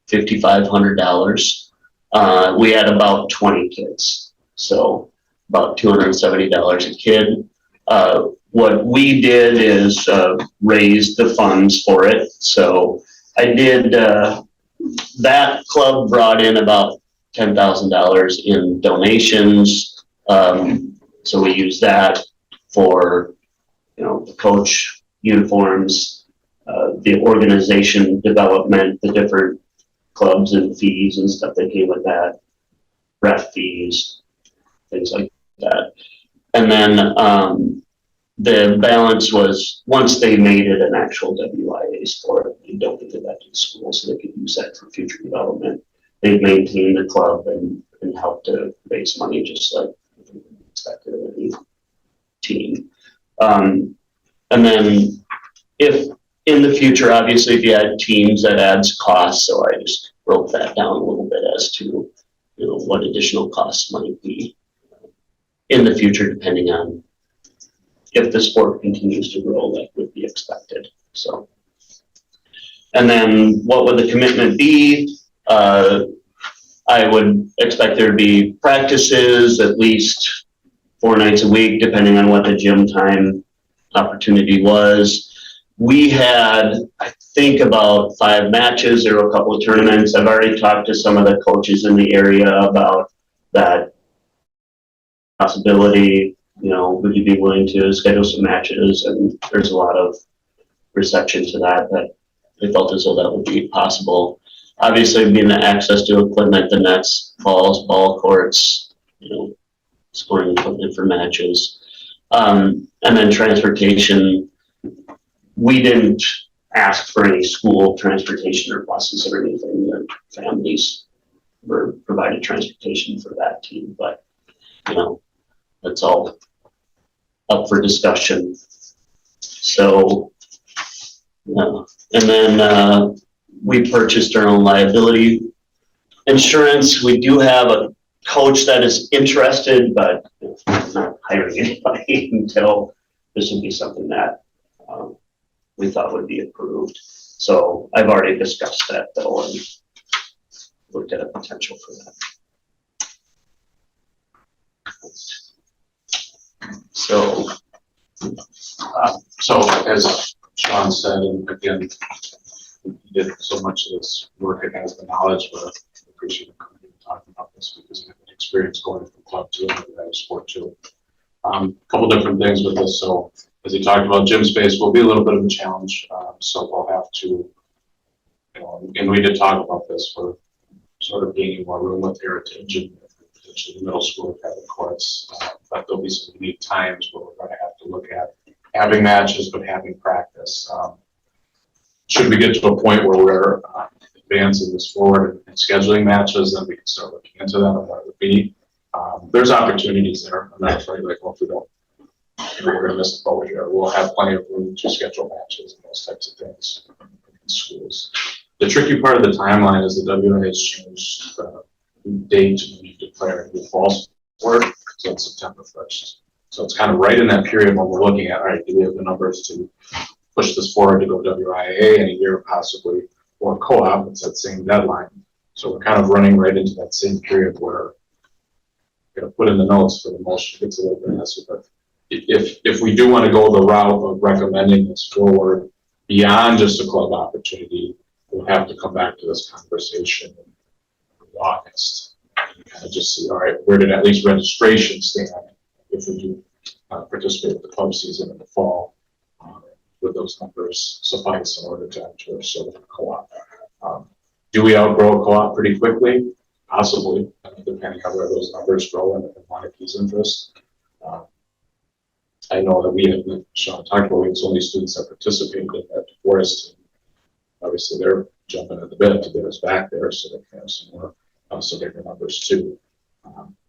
$5,500. We had about 20 kids, so about $270 a kid. What we did is raise the funds for it. So I did, that club brought in about $10,000 in donations. So we used that for, the coach uniforms, the organization development, the different clubs and fees and stuff that came with that, ref fees, things like that. And then the balance was, once they made it an actual WIA sport, they donated that to the school so they could use that for future development. They've maintained the club and helped to raise money just like expected of any team. And then if in the future, obviously, if you add teams, that adds costs. So I just broke that down a little bit as to, what additional costs might be in the future, depending on if the sport continues to grow, like would be expected. So, and then what would the commitment be? I would expect there to be practices at least 4 nights a week, depending on what the gym time opportunity was. We had, I think, about 5 matches. There were a couple of tournaments. I've already talked to some of the coaches in the area about that possibility. Would you be willing to schedule some matches? And there's a lot of reception to that they felt as though that would be possible. Obviously, being the access to equipment, the nets, balls, ball courts, scoring equipment for matches. And then transportation. We didn't ask for any school transportation or buses or anything. Their families were provided transportation for that team, but that's all up for discussion. So, and then we purchased our own liability insurance. We do have a coach that is interested, but I'm not hiring anybody until this would be something that we thought would be approved. So I've already discussed that though and looked at a potential for that. So As Sean said, and again, you did so much of this work and has the knowledge, but I appreciate you talking about this because you have an experience going from club to another sport too. Couple different things with this. So as he talked about, gym space will be a little bit of a challenge. So we'll have to, and we did talk about this for sort of gaining more room with Heritage and potentially the middle school private courts. But there'll be some unique times where we're going to have to look at having matches, but having practice. Should we get to a point where we're advancing this forward and scheduling matches, then we can start looking into that and what it would be. There's opportunities there. I'm not afraid, like, well, if we don't, we're going to miss the boat here. We'll have plenty of room to schedule matches and those types of things in schools. The tricky part of the timeline is the WA has changed the date when you declare the fall sport, so it's September 1st. So it's kind of right in that period when we're looking at, all right, do we have the numbers to push this forward to go WIA in a year possibly, or co-op, it's that same deadline. So we're kind of running right into that same period where we're going to put in the notes for the motion. It's a little bit messy, but if we do want to go the route of recommending this forward beyond just a club opportunity, we'll have to come back to this conversation in August and kind of just see, all right, where did at least registration stand if we do participate with the club season in the fall? Would those numbers suffice in order to enter a sort of co-op? Do we outgrow a co-op pretty quickly? possibly, depending on where those numbers grow and Waunakee's interest. I know that we have, like Sean talked about, it's only students that participated in that forest team. Obviously, they're jumping at the bit to get us back there, so they can have some more, some bigger numbers too.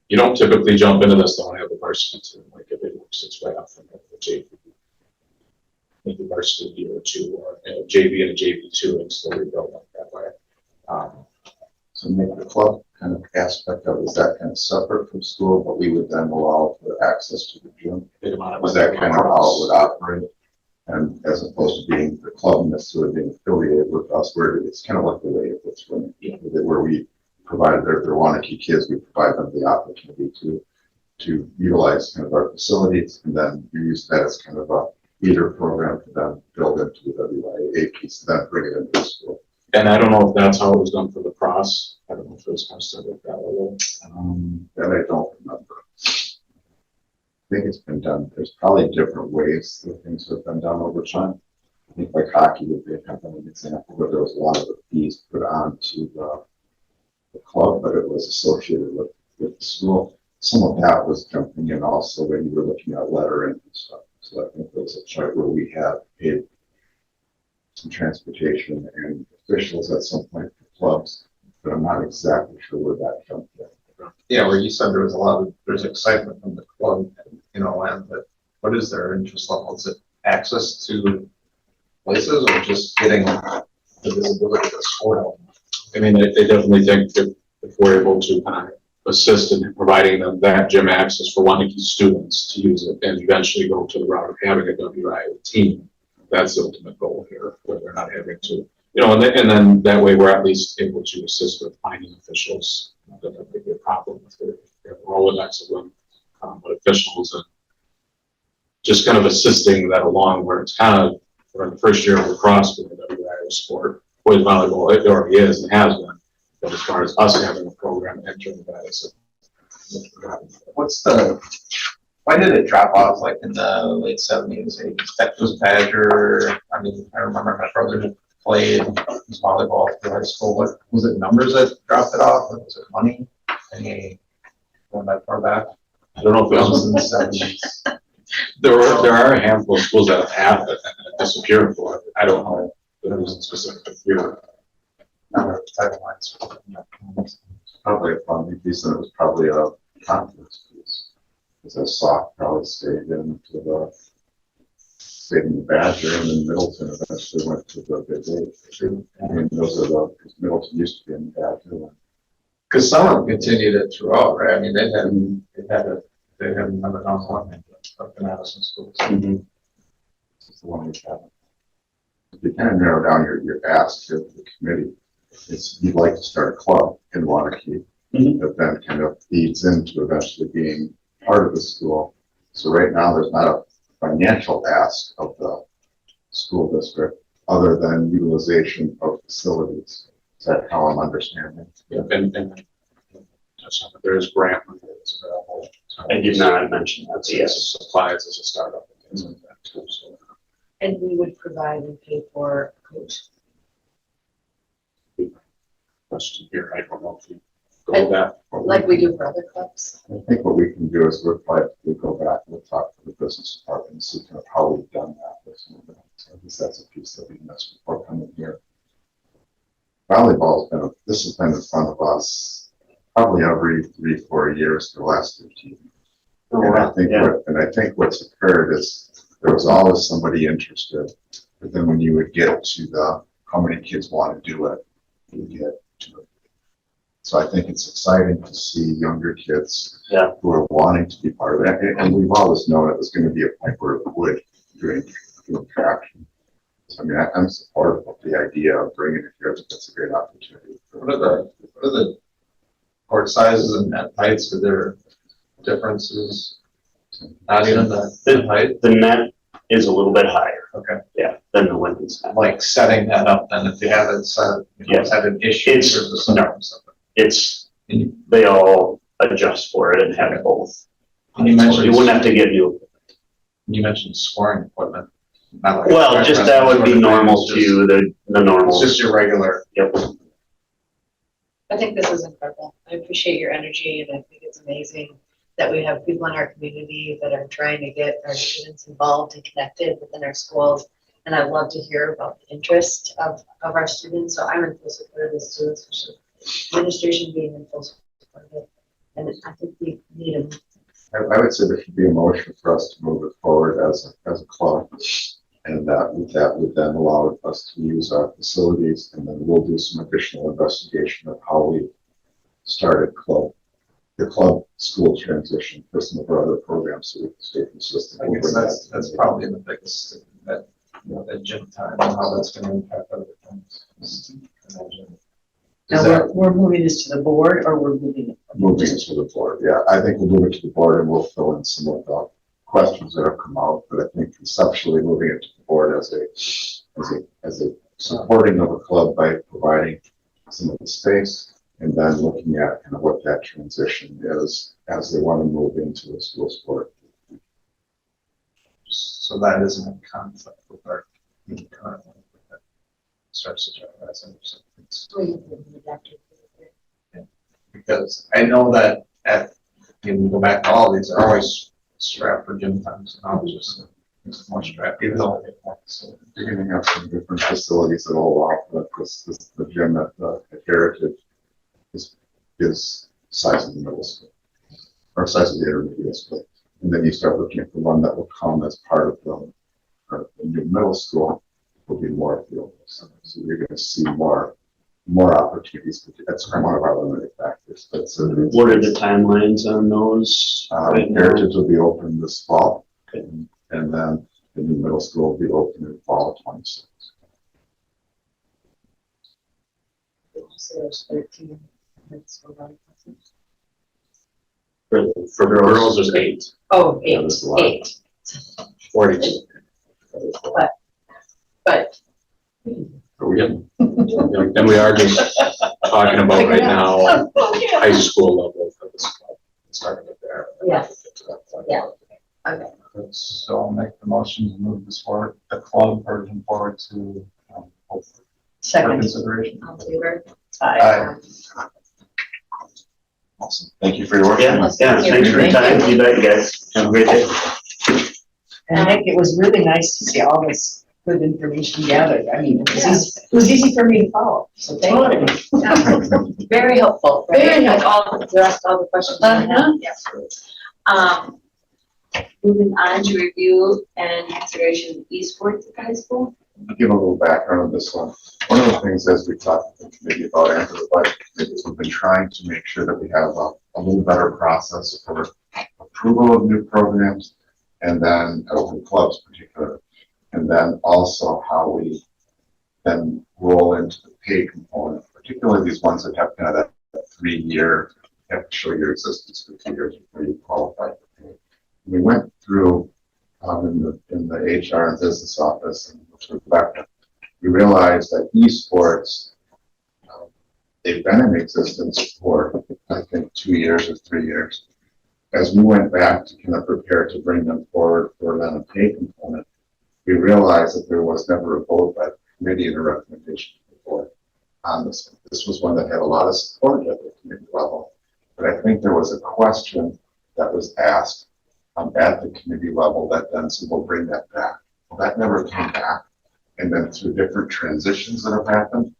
You don't typically jump into this, don't have the varsity team, like if it works its way up from the JV. Maybe varsity year or two, or JV and a JV2, and still rebuild like that way. So make the club kind of aspect of, is that kind of separate from school, but we would then allow for access to the gym? Was that kind of how it would operate? And as opposed to being the club necessarily being affiliated with us, where it's kind of like the way it's running, where we provide their Waunakee kids, we provide them the opportunity to utilize kind of our facilities, and then you use that as kind of a feeder program to then build into the WIA piece, then bring it into the school. And I don't know if that's how it was done for the cross. I don't know if it was kind of stuff like that. That I don't remember. I think it's been done. There's probably different ways that things have been done over time. I think like hockey would be kind of an example where there was a lot of the fees put onto the club, but it was associated with the school. Some of that was jumping in also when you were looking at lettering and stuff. So I think there was a chart where we had paid some transportation and officials at some point for clubs, but I'm not exactly sure where that jumped in. Yeah, where you said there was there's excitement from the club, but what is their interest level? Is it access to places or just getting the visibility of the sport? I mean, they definitely think that if we're able to kind of assist in providing them that gym access for Waunakee students to use it and eventually go to the route of having a WIA team, that's the ultimate goal here, where they're not having to, and then that way we're at least able to assist with finding officials. That could be a problem if they're Rolodex of them, but officials and just kind of assisting that along where it's kind of, we're in the first year of lacrosse with the WIA sport, boys volleyball, it already is and has been. But as far as us having a program entering that, it's Why did it drop off like in the late 70s, 80s? That was Badger. I mean, I remember my brother played volleyball through high school. What was it, numbers that dropped it off? Or was it money? Any going that far back? I don't know if it was in the 70s. there are a handful of schools that have it and disappeared for it. I don't know if it was specific here. Probably a funding piece, and it was probably a conference piece. Because a soft probably stayed in the Badger, and then Middleton eventually went to the Big Eight. I mean, those are because Middleton used to be in the Badger. Because some of them continued it throughout, right? I mean, they had another non-one up in Madison schools. It's the one we have. If you kind of narrow down your ask to the committee, it's you'd like to start a club in Waunakee that then kind of feeds into eventually being part of the school. So right now there's not a financial ask of the school district other than utilization of facilities. Is that how I'm understanding? Yeah, and there is grant money that's available. I did not mention that, so yes. Supplies as a startup and things like that too. So. And we would provide and pay for a coach. Question here, I don't know if you go with that. Like we do for other clubs. I think what we can do is we'll go back and we'll talk to the business department and see kind of how we've done that. So I guess that's a piece that we missed before coming here. Volleyball's this has been in front of us probably every 3-4 years for the last 15 years. And I think what's occurred is there was always somebody interested, but then when you would get to how many kids want to do it, you get to it. So I think it's exciting to see younger kids who are wanting to be part of it. And we've always known it was going to be a point where it would gain traction. So I mean, I'm supportive of the idea of bringing it here. That's a great opportunity. What are the court sizes and net heights? Are there differences? Not even the height? The net is a little bit higher. Okay. Yeah, than the women's net. Like setting that up, then if you have it set, Yes. had an issue. They all adjust for it and have both. And you mentioned You wouldn't have to get new. You mentioned scoring equipment. Not like Well, just that would be normal to the normal. It's just your regular. Yep. I think this is incredible. I appreciate your energy and I think it's amazing that we have people in our community that are trying to get our students involved and connected within our schools. And I love to hear about the interest of our students. So I'm in full support of the students, especially administration being in full support of it. And I think we need them. I would say there should be a motion for us to move it forward as a club. And that would then allow us to use our facilities, and then we'll do some additional investigation of how we started the club school transition for some of our other programs, so we can stay consistent. I guess that's probably the biggest thing, that, you know, that gym time and how that's gonna impact other things. Is Now, that- we're moving this to the board, or we're moving it? Moving it to the board, yeah, I think we'll move it to the board and we'll fill in some of the questions that have come out, but I think conceptually moving it to the board as a supporting of a club by providing some of the space, and then looking at kind of what that transition is as they want to move into a school sport. So that isn't in conflict with our current one. That starts to drive us into something. Because I know that you can go back to all these, they're always strapped for gym times, and I was just, it's more strapped, even though they get more. So You're going to have some different facilities that will allow for this, the gym at Heritage is size of the middle school, or size of the intermediate school. And then you start looking at the one that will come as part of the new middle school, will be more field. So you're going to see more opportunities. That's one of our limiting factors. But so What are the timelines on those? Right now? Heritage will be open this fall, and then the new middle school will be open in fall of 26. So there's 13. For Girls, there's 8. Oh, Yeah, eight, there's a lot. 8. 40. But And we are just talking about right now, high school level for this club, starting it there. Yes. Yeah. Okay. So I'll make the motion to move this forward, the club version forward to for Second. consideration. All in favor? Aye. Awesome. Thank you for your work. Yeah, thanks for your time. You bet, guys. Have a great day. And Nick, it was really nice to see all this good information gathered. I mean, it was easy for me to follow, so thank you. Yeah. Very helpful, right? Very Like all, addressed all the questions. I had. Uh-huh. Yeah. Moving on to review and consideration of esports at the high school. I'll give a little background on this one. One of the things as we talked to the committee about after the budget committee is we've been trying to make sure that we have a little better process for approval of new programs, and then open clubs particularly, and then also how we then roll into the pay component, particularly these ones that have kind of that 3-year, you have to show your existence for 2 years before you qualify for pay. We went through in the HR and business office, and with Rebecca, we realized that esports, they've been in existence for, I think, 2 years or 3 years. As we went back to kind of prepare to bring them forward for then a pay component, we realized that there was never a vote by the committee and a recommendation before on this. This was one that had a lot of support at the committee level, but I think there was a question that was asked at the committee level that then said, we'll bring that back. Well, that never came back. And then through different transitions that have happened,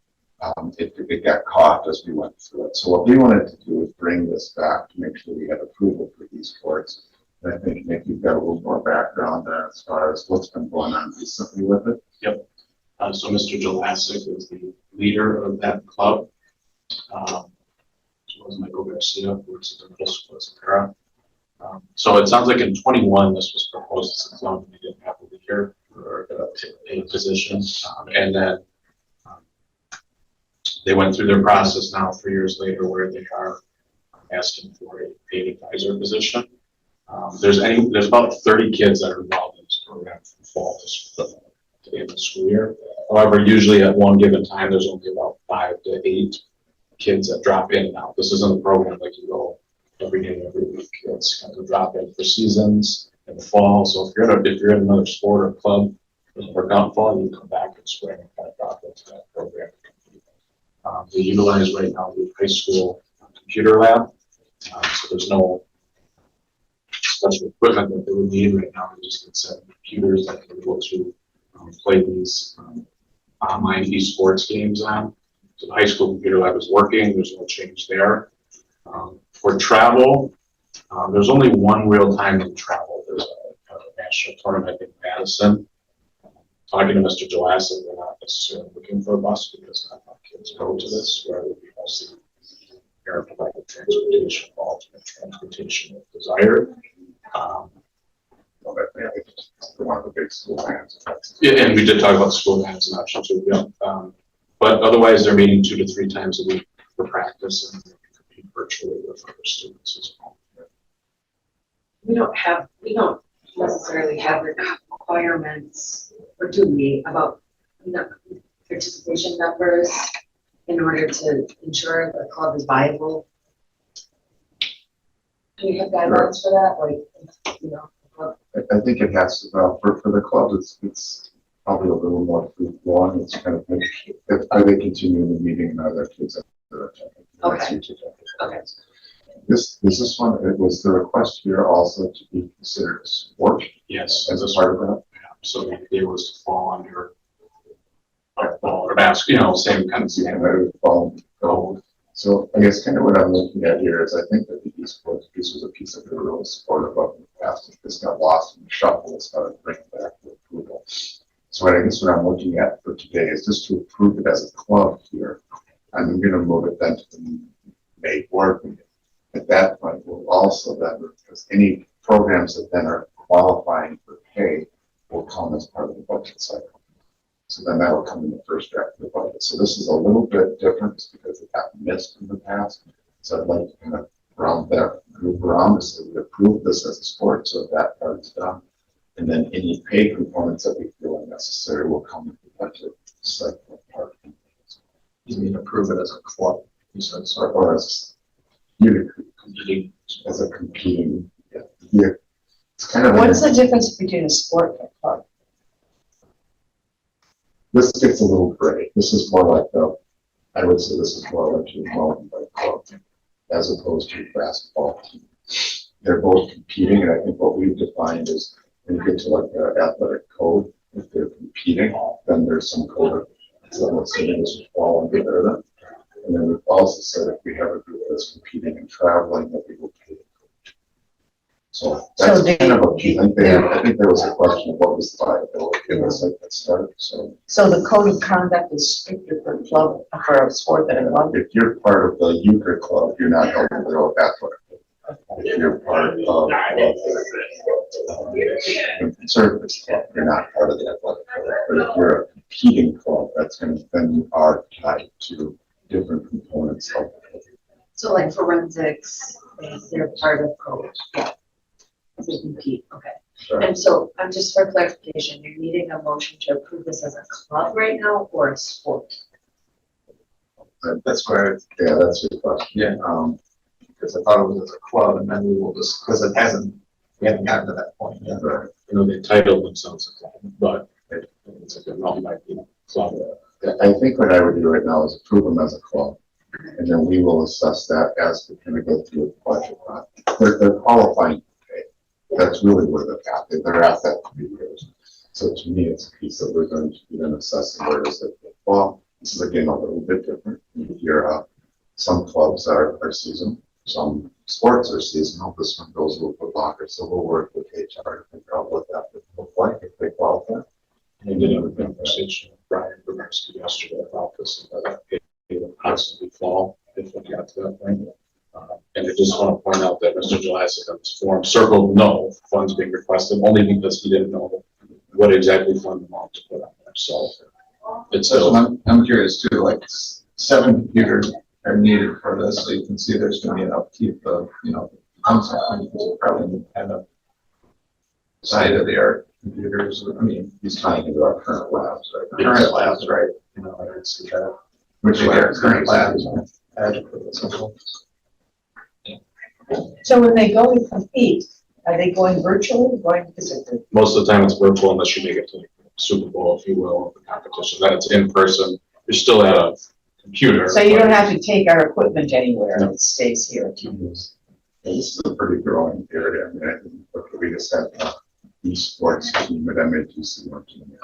it got caught as we went through it. So what we wanted to do is bring this back to make sure we had approval for these sports. And I think, Nick, you've got a little more background as far as what's been going on recently with it. So Mr. Jelassic is the leader of that club. As well as Michael Garcia, who works at the middle school as a para. So it sounds like in 21, this was proposed as a club, and they didn't have a leader or a position. And then they went through their process now 3 years later where they are asking for a paid advisor position. There's about 30 kids that are involved in this program from fall to the end of the school year. However, usually at one given time, there's only about 5 to 8 kids that drop in and out. This isn't a program like you go every day, every week. It's kind of drop in for seasons in the fall. So if you're in another sport or club, doesn't work out in fall, you come back in spring and kind of drop into that program. They utilize right now the high school computer lab. So there's no special equipment that they would need right now. They just get set of computers that they're able to play these online esports games on. So the high school computer lab is working. There's no change there. For travel, there's only one real time in travel. There's a national tournament in Madison. Talking to Mr. Jelassic, we're not necessarily looking for a bus because not enough kids go to this, where it would be mostly parent-provided transportation, alternate transportation if desired. Well, that, yeah, it's one of the big school bands. Yeah, and we did talk about school band as an option too, yeah. But otherwise, they're meeting 2 to 3 times a week for practice and they can compete virtually with other students as well. We don't necessarily have requirements, or do we, about, participation numbers in order to ensure the club is viable? Do we have guidelines for that, like, the club? I think it has to, for the club, it's probably a little more free flowing. It's kind of, are they continuing the meeting and other kids that are attending? Okay. Okay. This one, it was the request here also to be considered a sport Yes, as a part of that. so the idea was to fall under football or basketball, same kind of thing. And that would fall gold. So I guess kind of what I'm looking at here is I think that the esports piece was a piece that we were really supportive of in the past. If this got lost in the shuffle, it's got to bring it back to approval. So I guess what I'm looking at for today is just to approve it as a club here. I'm going to move it then to the May board meeting. At that point, we'll also then, because any programs that then are qualifying for pay will come as part of the budget cycle. So then that will come in the first draft of the budget. So this is a little bit different just because it got missed in the past. So I'd like to kind of round that group around to say we approve this as a sport, so that part's done. And then any pay components that we feel are necessary will come in the budget cycle part. You mean approve it as a club? You said, sorry. Or as you competing as a competing. Yeah. It's kind of. What's the difference between a sport and a club? This gets a little gray. This is more like I would say this is more like a mountain bike club as opposed to a basketball team. They're both competing, and I think what we've defined is when you get to like the athletic code, if they're competing, then there's some code. So let's say this would fall under there. And then we've also said if we have a group that's competing and traveling, that we will pay the coach. So that's kind of a key. I think there was a question of what was the viability. It was like that start. So the code of conduct is stricter for a club, for a sport than a club? if you're part of the euchre club, you're not held to the athletic. If you're part of the conservative club, you're not part of the athletic club. But if you're a competing club, that's going to, then you are tied to different components of it. So like forensics, they're part of code, yeah. To compete, okay. Sure. And so, just for clarification, you're needing a motion to approve this as a club right now or a sport? That's where, Yeah, that's your question. yeah, because I thought it was as a club and then we will just, because we haven't gotten to that point yet. Right. They titled themselves a club, but it's like a non-binding club. I think what I would do right now is approve them as a club. And then we will assess that as we kind of go through the budget. They're qualifying for pay. That's really where they're at that 3 years. So to me, it's a piece that we're going to be then assessing where does it fit. Well, this is again a little bit different. Here, some clubs are seasonal, some sports are seasonal. This one goes a little bit longer, so we'll work with HR to figure out what that would look like if they qualify. And then a conversation with Brian Bermersky yesterday about this, and that it would constantly fall if we got to that point. And I just want to point out that Mr. Jelassic on this form circled no funds being requested, only because he didn't know what exactly fund amount to put on there, so. It's So still, I'm curious too, like 7 computers are needed for this, so you can see there's gonna be an upkeep of, probably kind of side of the art computers, I mean, He's tying into our current labs right now. current labs, right? I would see that. Which Their labs? current labs are adequate, so. So when they go and compete, are they going virtually, going physically? most of the time it's virtual unless you make it to like Super Bowl, if you will, the competition, then it's in person. You're still at a computer. So you but- don't have to take our equipment anywhere, it stays here. This is a pretty growing area. I mean, I think, look, we just had esports team at MATC working in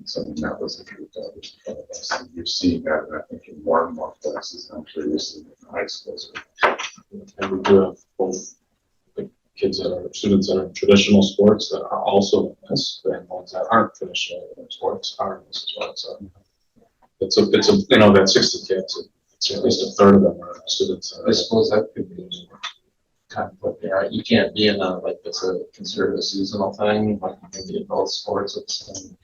so I mean, that was a group that was part of us. And you're seeing that, and I think in more and more places, I'm sure you're seeing it in high schools. And we do have both the kids that are, students that are in traditional sports that are also in this, and ones that aren't traditional in sports are in this as well, so. It's a, you know, that 60 kids, it's at least a third of them are students. that are- I suppose that could be conflict there. You can't be in a, like, it's a considered a seasonal thing, like you can be in both sports at the same.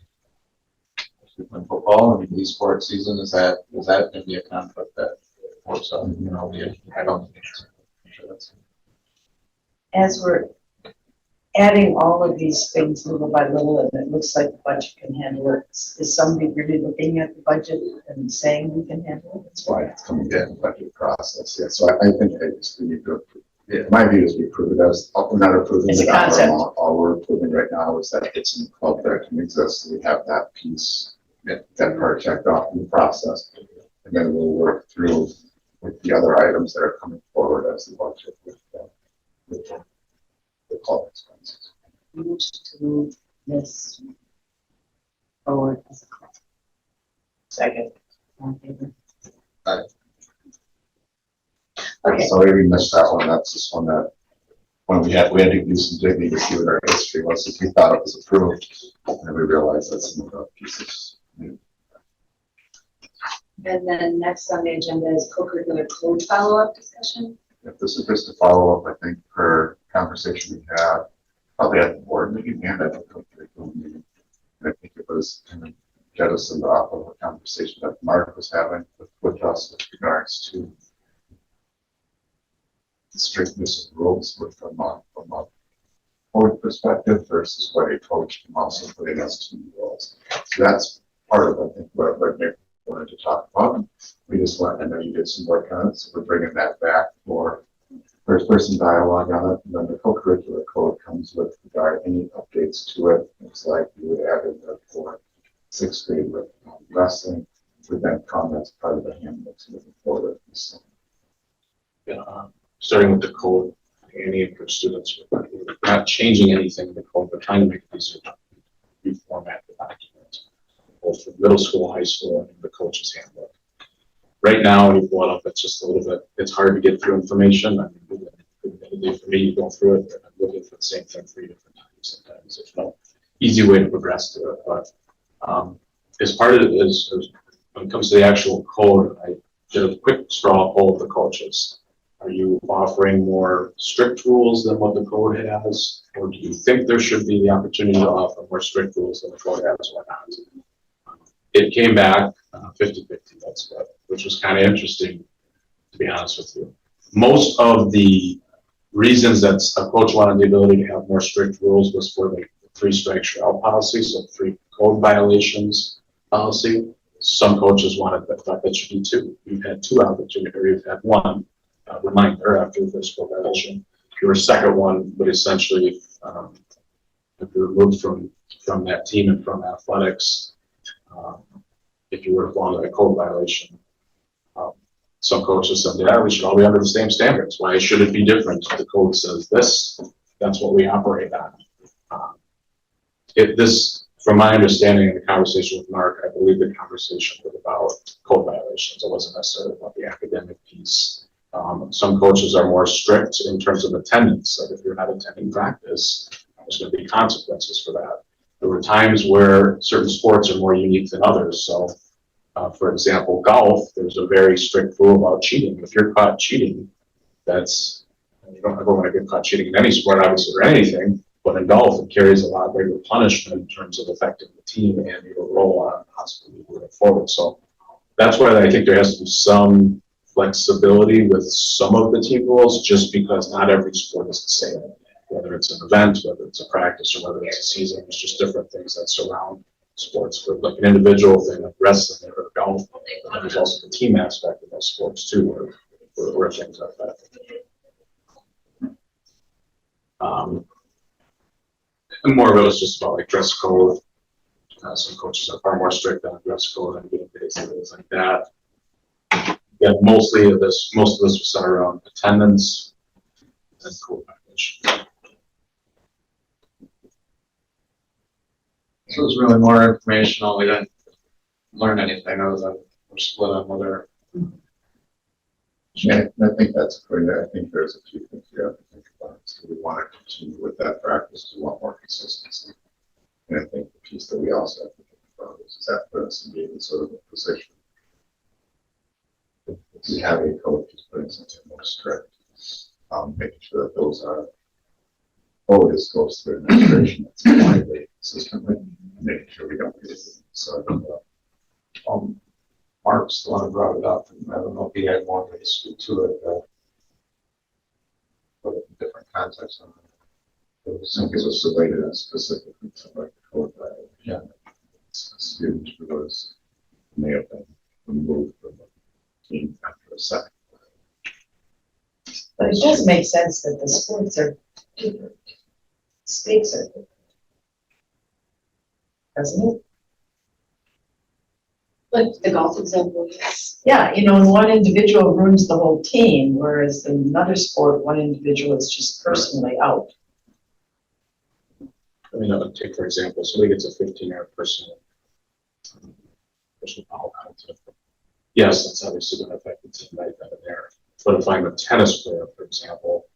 In football, I mean, the sports season, is that gonna be a conflict that works out, you know, I don't think it's. I'm sure that's- As we're adding all of these things little by little, and it looks like the budget can handle it, is somebody really looking at the budget and saying we can handle it? That's why it's coming in the budget process. Yeah, so I think we need to, yeah, my view is we prove it as, we're not approving It's a the dollar concept. amount. All we're approving right now is that it's in the club that can exist. So we have that piece, that part checked off in the process. And then we'll work through with the other items that are coming forward as the budget with the club expenses. Move to move this forward as a club. Second. All in favor? Okay, Sorry we missed that one. That's just one that, when we had to do some digging to see what our history was, if we thought it was approved, and we realized that some of the pieces. And then next on the agenda is co-curricular code follow-up discussion. If this is just a follow-up, I think, per conversation we had, probably at the board meeting and at the curriculum meeting. And I think it was kind of jettisoned off of a conversation that Mark was having with us with regards to the strictness of rules from a board perspective versus what a coach can also put in as two roles. So that's part of, I think, what Nick wanted to talk about. We just want, I know you did some work on it, so we're bringing that back for first person dialogue on it. And then the co-curricular code comes with any updates to it. It's like you would add in the for sixth grade with wrestling, would then come as part of the handbooks moving forward. So, Starting with the code, any for students, we're not changing anything in the code, but trying to make it easier to reformat the document, both for middle school, high school, and the coach's handbook. Right now, you pull it up, it's just a little bit, it's hard to get through information. I mean, for me, you go through it, and I'm looking for the same thing 3 different times sometimes. There's no easy way to progress through it, but as part of it is, when it comes to the actual code, I did a quick straw poll of the coaches. Are you offering more strict rules than what the code has? Or do you think there should be the opportunity to offer more strict rules than the code has or not? It came back 50-50, that's what, which was kind of interesting, to be honest with you. Most of the reasons that a coach wanted the ability to have more strict rules was for the 3 strikes you're out policy, so 3 code violations policy. Some coaches wanted that, thought that should be 2. You've had 2 opportunities, or you've had 1 reminder after the first code violation. Your second one would essentially, if you're removed from that team and from athletics, if you were to fall into a code violation. Some coaches said, yeah, we should all be under the same standards. Why should it be different? The code says this, that's what we operate on. From my understanding in the conversation with Mark, I believe the conversation was about code violations. It wasn't necessarily about the academic piece. Some coaches are more strict in terms of attendance. Like if you're not attending practice, there's going to be consequences for that. There were times where certain sports are more unique than others. So, for example, golf, there's a very strict rule about cheating. If you're caught cheating, you don't ever want to get caught cheating in any sport, obviously, or anything. But in golf, it carries a lot greater punishment in terms of affecting the team and your role on possibly moving forward. So that's why I think there has to be some flexibility with some of the team rules, just because not every sport is the same. Whether it's an event, whether it's a practice, or whether it's a season, there's just different things that surround sports. For like an individual thing like wrestling or golf, and there's also the team aspect of those sports too, where things are affected. And more of it was just about like dress code. Some coaches are far more strict on dress code and getting days and things like that. Yeah, most of this was centered around attendance and school package. So it's really more informational, we didn't learn anything other than we're split on whether. Yeah, I think that's great. I think there's a few things we have to think about. So we want to continue with that practice, we want more consistency. And I think the piece that we also have to think about is that put us in being sort of a position. If we have a coach who's putting something more strict, making sure that those are always goes through administration that's widely consistently, making sure we don't get it. So I think Mark's the one who brought it up, and I don't know if he had more to speak to it, but in different contexts. some people are related and specifically to like the code violation. Students for those may have been removed from the team after a second. But it does make sense that the sports are different. Stakes are different. Doesn't it? Like the golf example, yes. Yeah, you know, one individual ruins the whole team, whereas in another sport, one individual is just personally out. I mean, take for example, somebody gets a 15-yard personal foul penalty. Yes, that's obviously going to affect the team right then and there. But if I'm a tennis player, for example,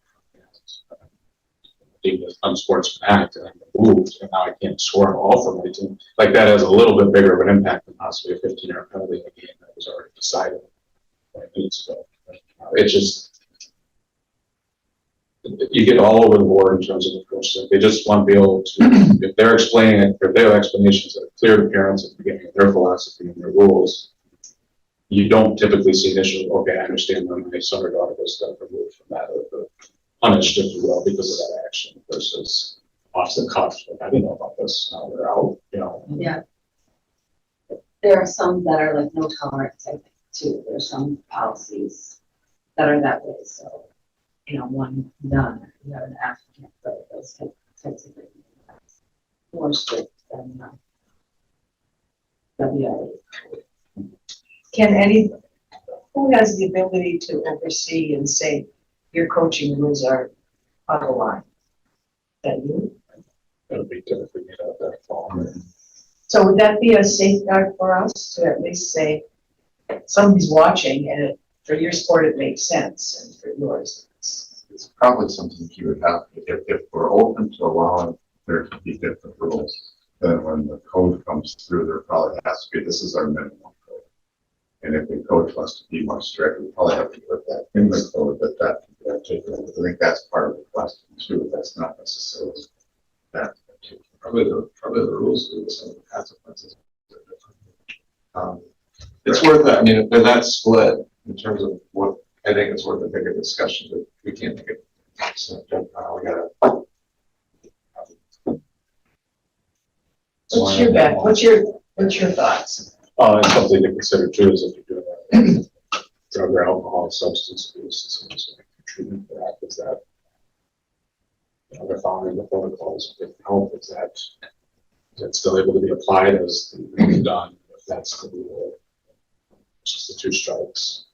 deemed as unsportsmanlike act and I'm removed, and now I can't score at all for my team, like that has a little bit bigger of an impact than possibly a 15-yard penalty in a game that was already decided 20 minutes ago. It's just, you get all over the board in terms of the coaches. They just want to be able to, if they're explaining it, if they have explanations that are clear to parents at the beginning of their philosophy and their rules, you don't typically see an issue, okay, I understand when my son or daughter was removed from that, or punished, if you will, because of that action, versus off the cuff, like, I didn't know about this, now they're out, you know. Yeah. There are some that are like no tolerance, I think, too. There's some policies that are that way, so, you know, one done, you have an African, but those types of things. More strict than WIA. Who has the ability to oversee and say, your coaching rules are out of line? That you? It'll be typically made out that fall. So would that be a safeguard for us to at least say, somebody's watching and for your sport it makes sense and for yours It's probably something you would have, if we're open to allowing there to be different rules, then when the code comes through, there probably has to be, this is our minimum code. And if the coach wants to be more strict, we probably have to put that in the code, but that can be articulated. I think that's part of the question too, that's not necessarily that. Probably the rules do some of the consequences. It's worth it. I mean, if they're that split in terms of what, I think it's worth a bigger discussion, but we can't make it. So, we gotta. What's your back? What's your thoughts? And something to consider too is if you're doing a drug or alcohol substance abuse, and some treatment for that, is that, you know, they're following the protocols of health, is that still able to be applied as done, if that's the rule? It's just the 2 strikes.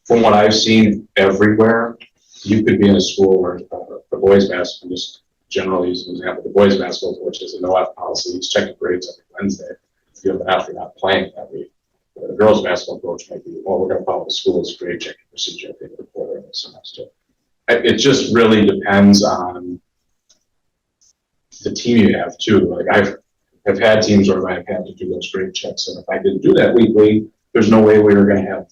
From what I've seen everywhere, you could be in a school where the boys basketball, just generally use an example, the boys basketball coach has a no-F policy, he's checking grades every Wednesday. If you have an F, you're not playing that week. The girls basketball coach might be, well, we're going to follow the school's grade checking procedure at the end of the quarter of the semester. It just really depends on the team you have too. Like I've had teams where I've had to do those grade checks, and if I didn't do that weekly, there's no way we were going to have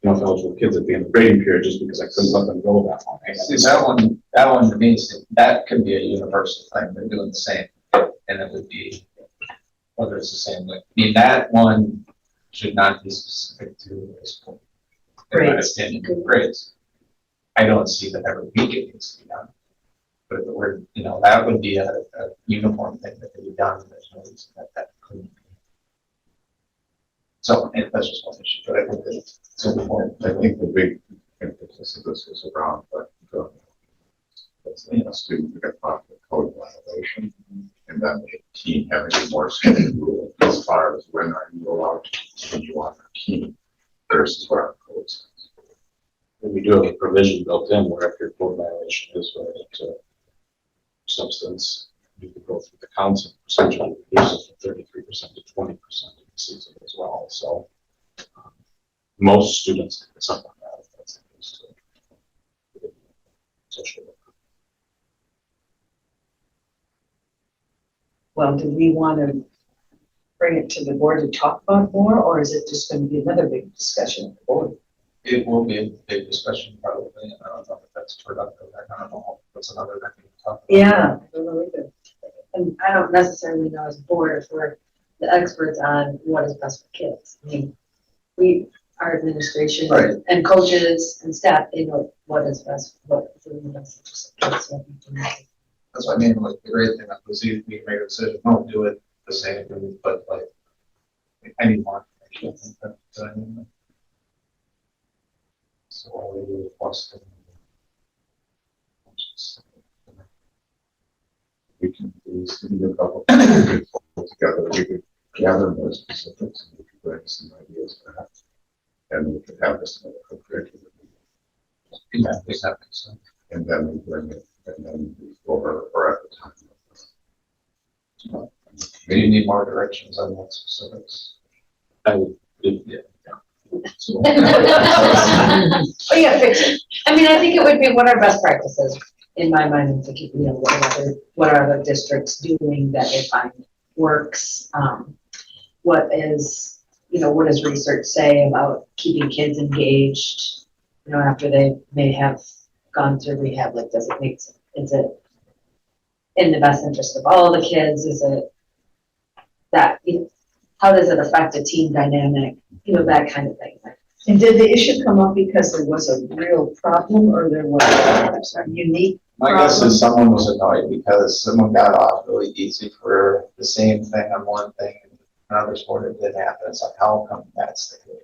enough eligible kids at the end of the grading period just because I couldn't let them go that long. See, that one to me, that could be a universal thing. They're doing the same, and it would be whether it's the same. I mean, that one should not be specific to this point. In my opinion, grades. I don't see that every week it needs to be done. But if it were, you know, that would be a uniform thing that could be done. There's no reason that couldn't be. So that's just one issue, but I think it's important. I think the big emphasis of this is around, but students who get caught with code violation, and then the team having a more strict rule as far as when are you allowed to continue on the team. versus what our code says. And we do have a provision built in where if your code violation is related to substance, you could go through the council procedure to reduce it from 33% to 20% in the season as well. So most students get something like that if that's the case too. Social work. Well, do we want to bring it to the board to talk about more, or is it just going to be another big discussion at the board? It will be a big discussion probably, and I don't know if that's productive. I don't know. That's another thing to talk about. Yeah, I don't know either. And I don't necessarily know as a board if we're the experts on what is best for kids. I mean, our administration Right. and coaches and staff, they know what is best, what is in the best interest of kids. So I think we need That's what I mean, like, the great thing, was we can make a decision, don't do it the same, but like, I need more information. I mean. So I will request. We can do a couple together, we could gather more specifics, and we could bring some ideas back. And we could have this another curriculum. Yeah, I think that makes sense. And then we bring it, and then we go over, or at the time. Do you need more directions on what specifics? I would, yeah. Oh, yeah, fix it. I mean, I think it would be what are best practices in my mind to keep, what are other districts doing that they find works? What is research say about keeping kids engaged, after they may have gone through rehab? Like, does it make sense? Is it in the best interest of all the kids? Is it that, how does it affect a team dynamic? That kind of thing. And did the issue come up because there was a real problem, or there was a unique My guess is someone was annoyed because someone got off really easy for the same thing on one thing, and another sport it didn't happen. It's like, how come that's the case?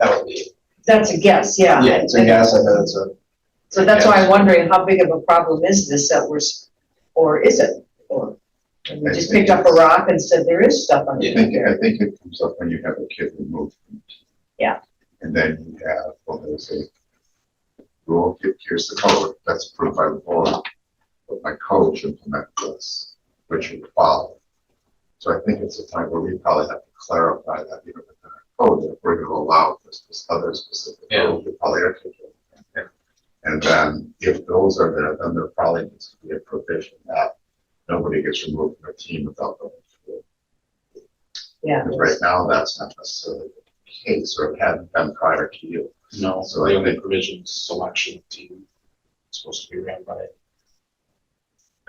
That would be. That's a guess, yeah. Yeah, it's a guess. I know it's a. So that's why I'm wondering how big of a problem is this or is it? Or we just picked up a rock and said there is stuff on I it. think it comes up when you have a kid removed from the team. Yeah. And then you have, well, there's a rule, here's the code, that's approved by the board. But my coach implemented this, which you follow. So I think it's a time where we probably have to clarify that even within our code, if we're gonna allow this other specific code, we probably articulate. And then if those are there, then there probably needs to be a provision that nobody gets removed from a team without going through it. Yeah. Because right now, that's not necessarily the case, or it hadn't been prior to you. No, So the I only think- provision selection team is supposed to be ran by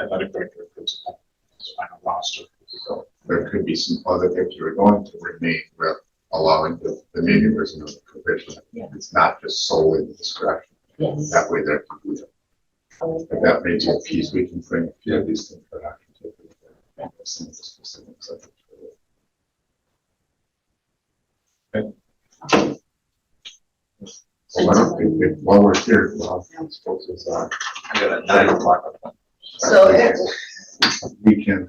athletic director or principal. It's final roster. So there could be some other, if you're going to remain with allowing the maybe there's another provision. Yeah. It's not just solely the discretion. Yes. That way there can be, but that may be a piece we can bring a few of these things for action. Some of the specifics. I think. So why don't we, while we're here, folks is, I got a 9 o'clock. So we can.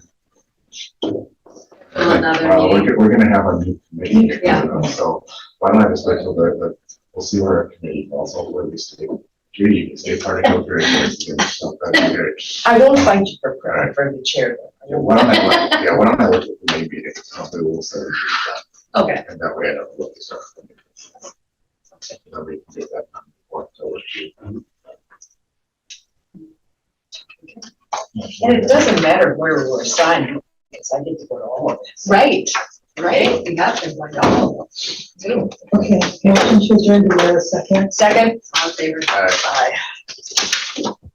Another Well, meeting. we're gonna have a new committee. Yeah. So why don't I just wait till we'll see where our committee falls, hopefully we stay. Judy, you can stay part of it very nicely and stuff, that'd be great. I won't fight you for the chair. Yeah, why don't I look at the May meeting, hopefully we'll say. Okay. And that way I don't look this up. Then we can get that done before, so we're- And it doesn't matter where we were assigned, because I get to go to all of this. Right. We have to find out. Okay, motion to adjourn, do we have a second? Second. All in favor? All right. Aye.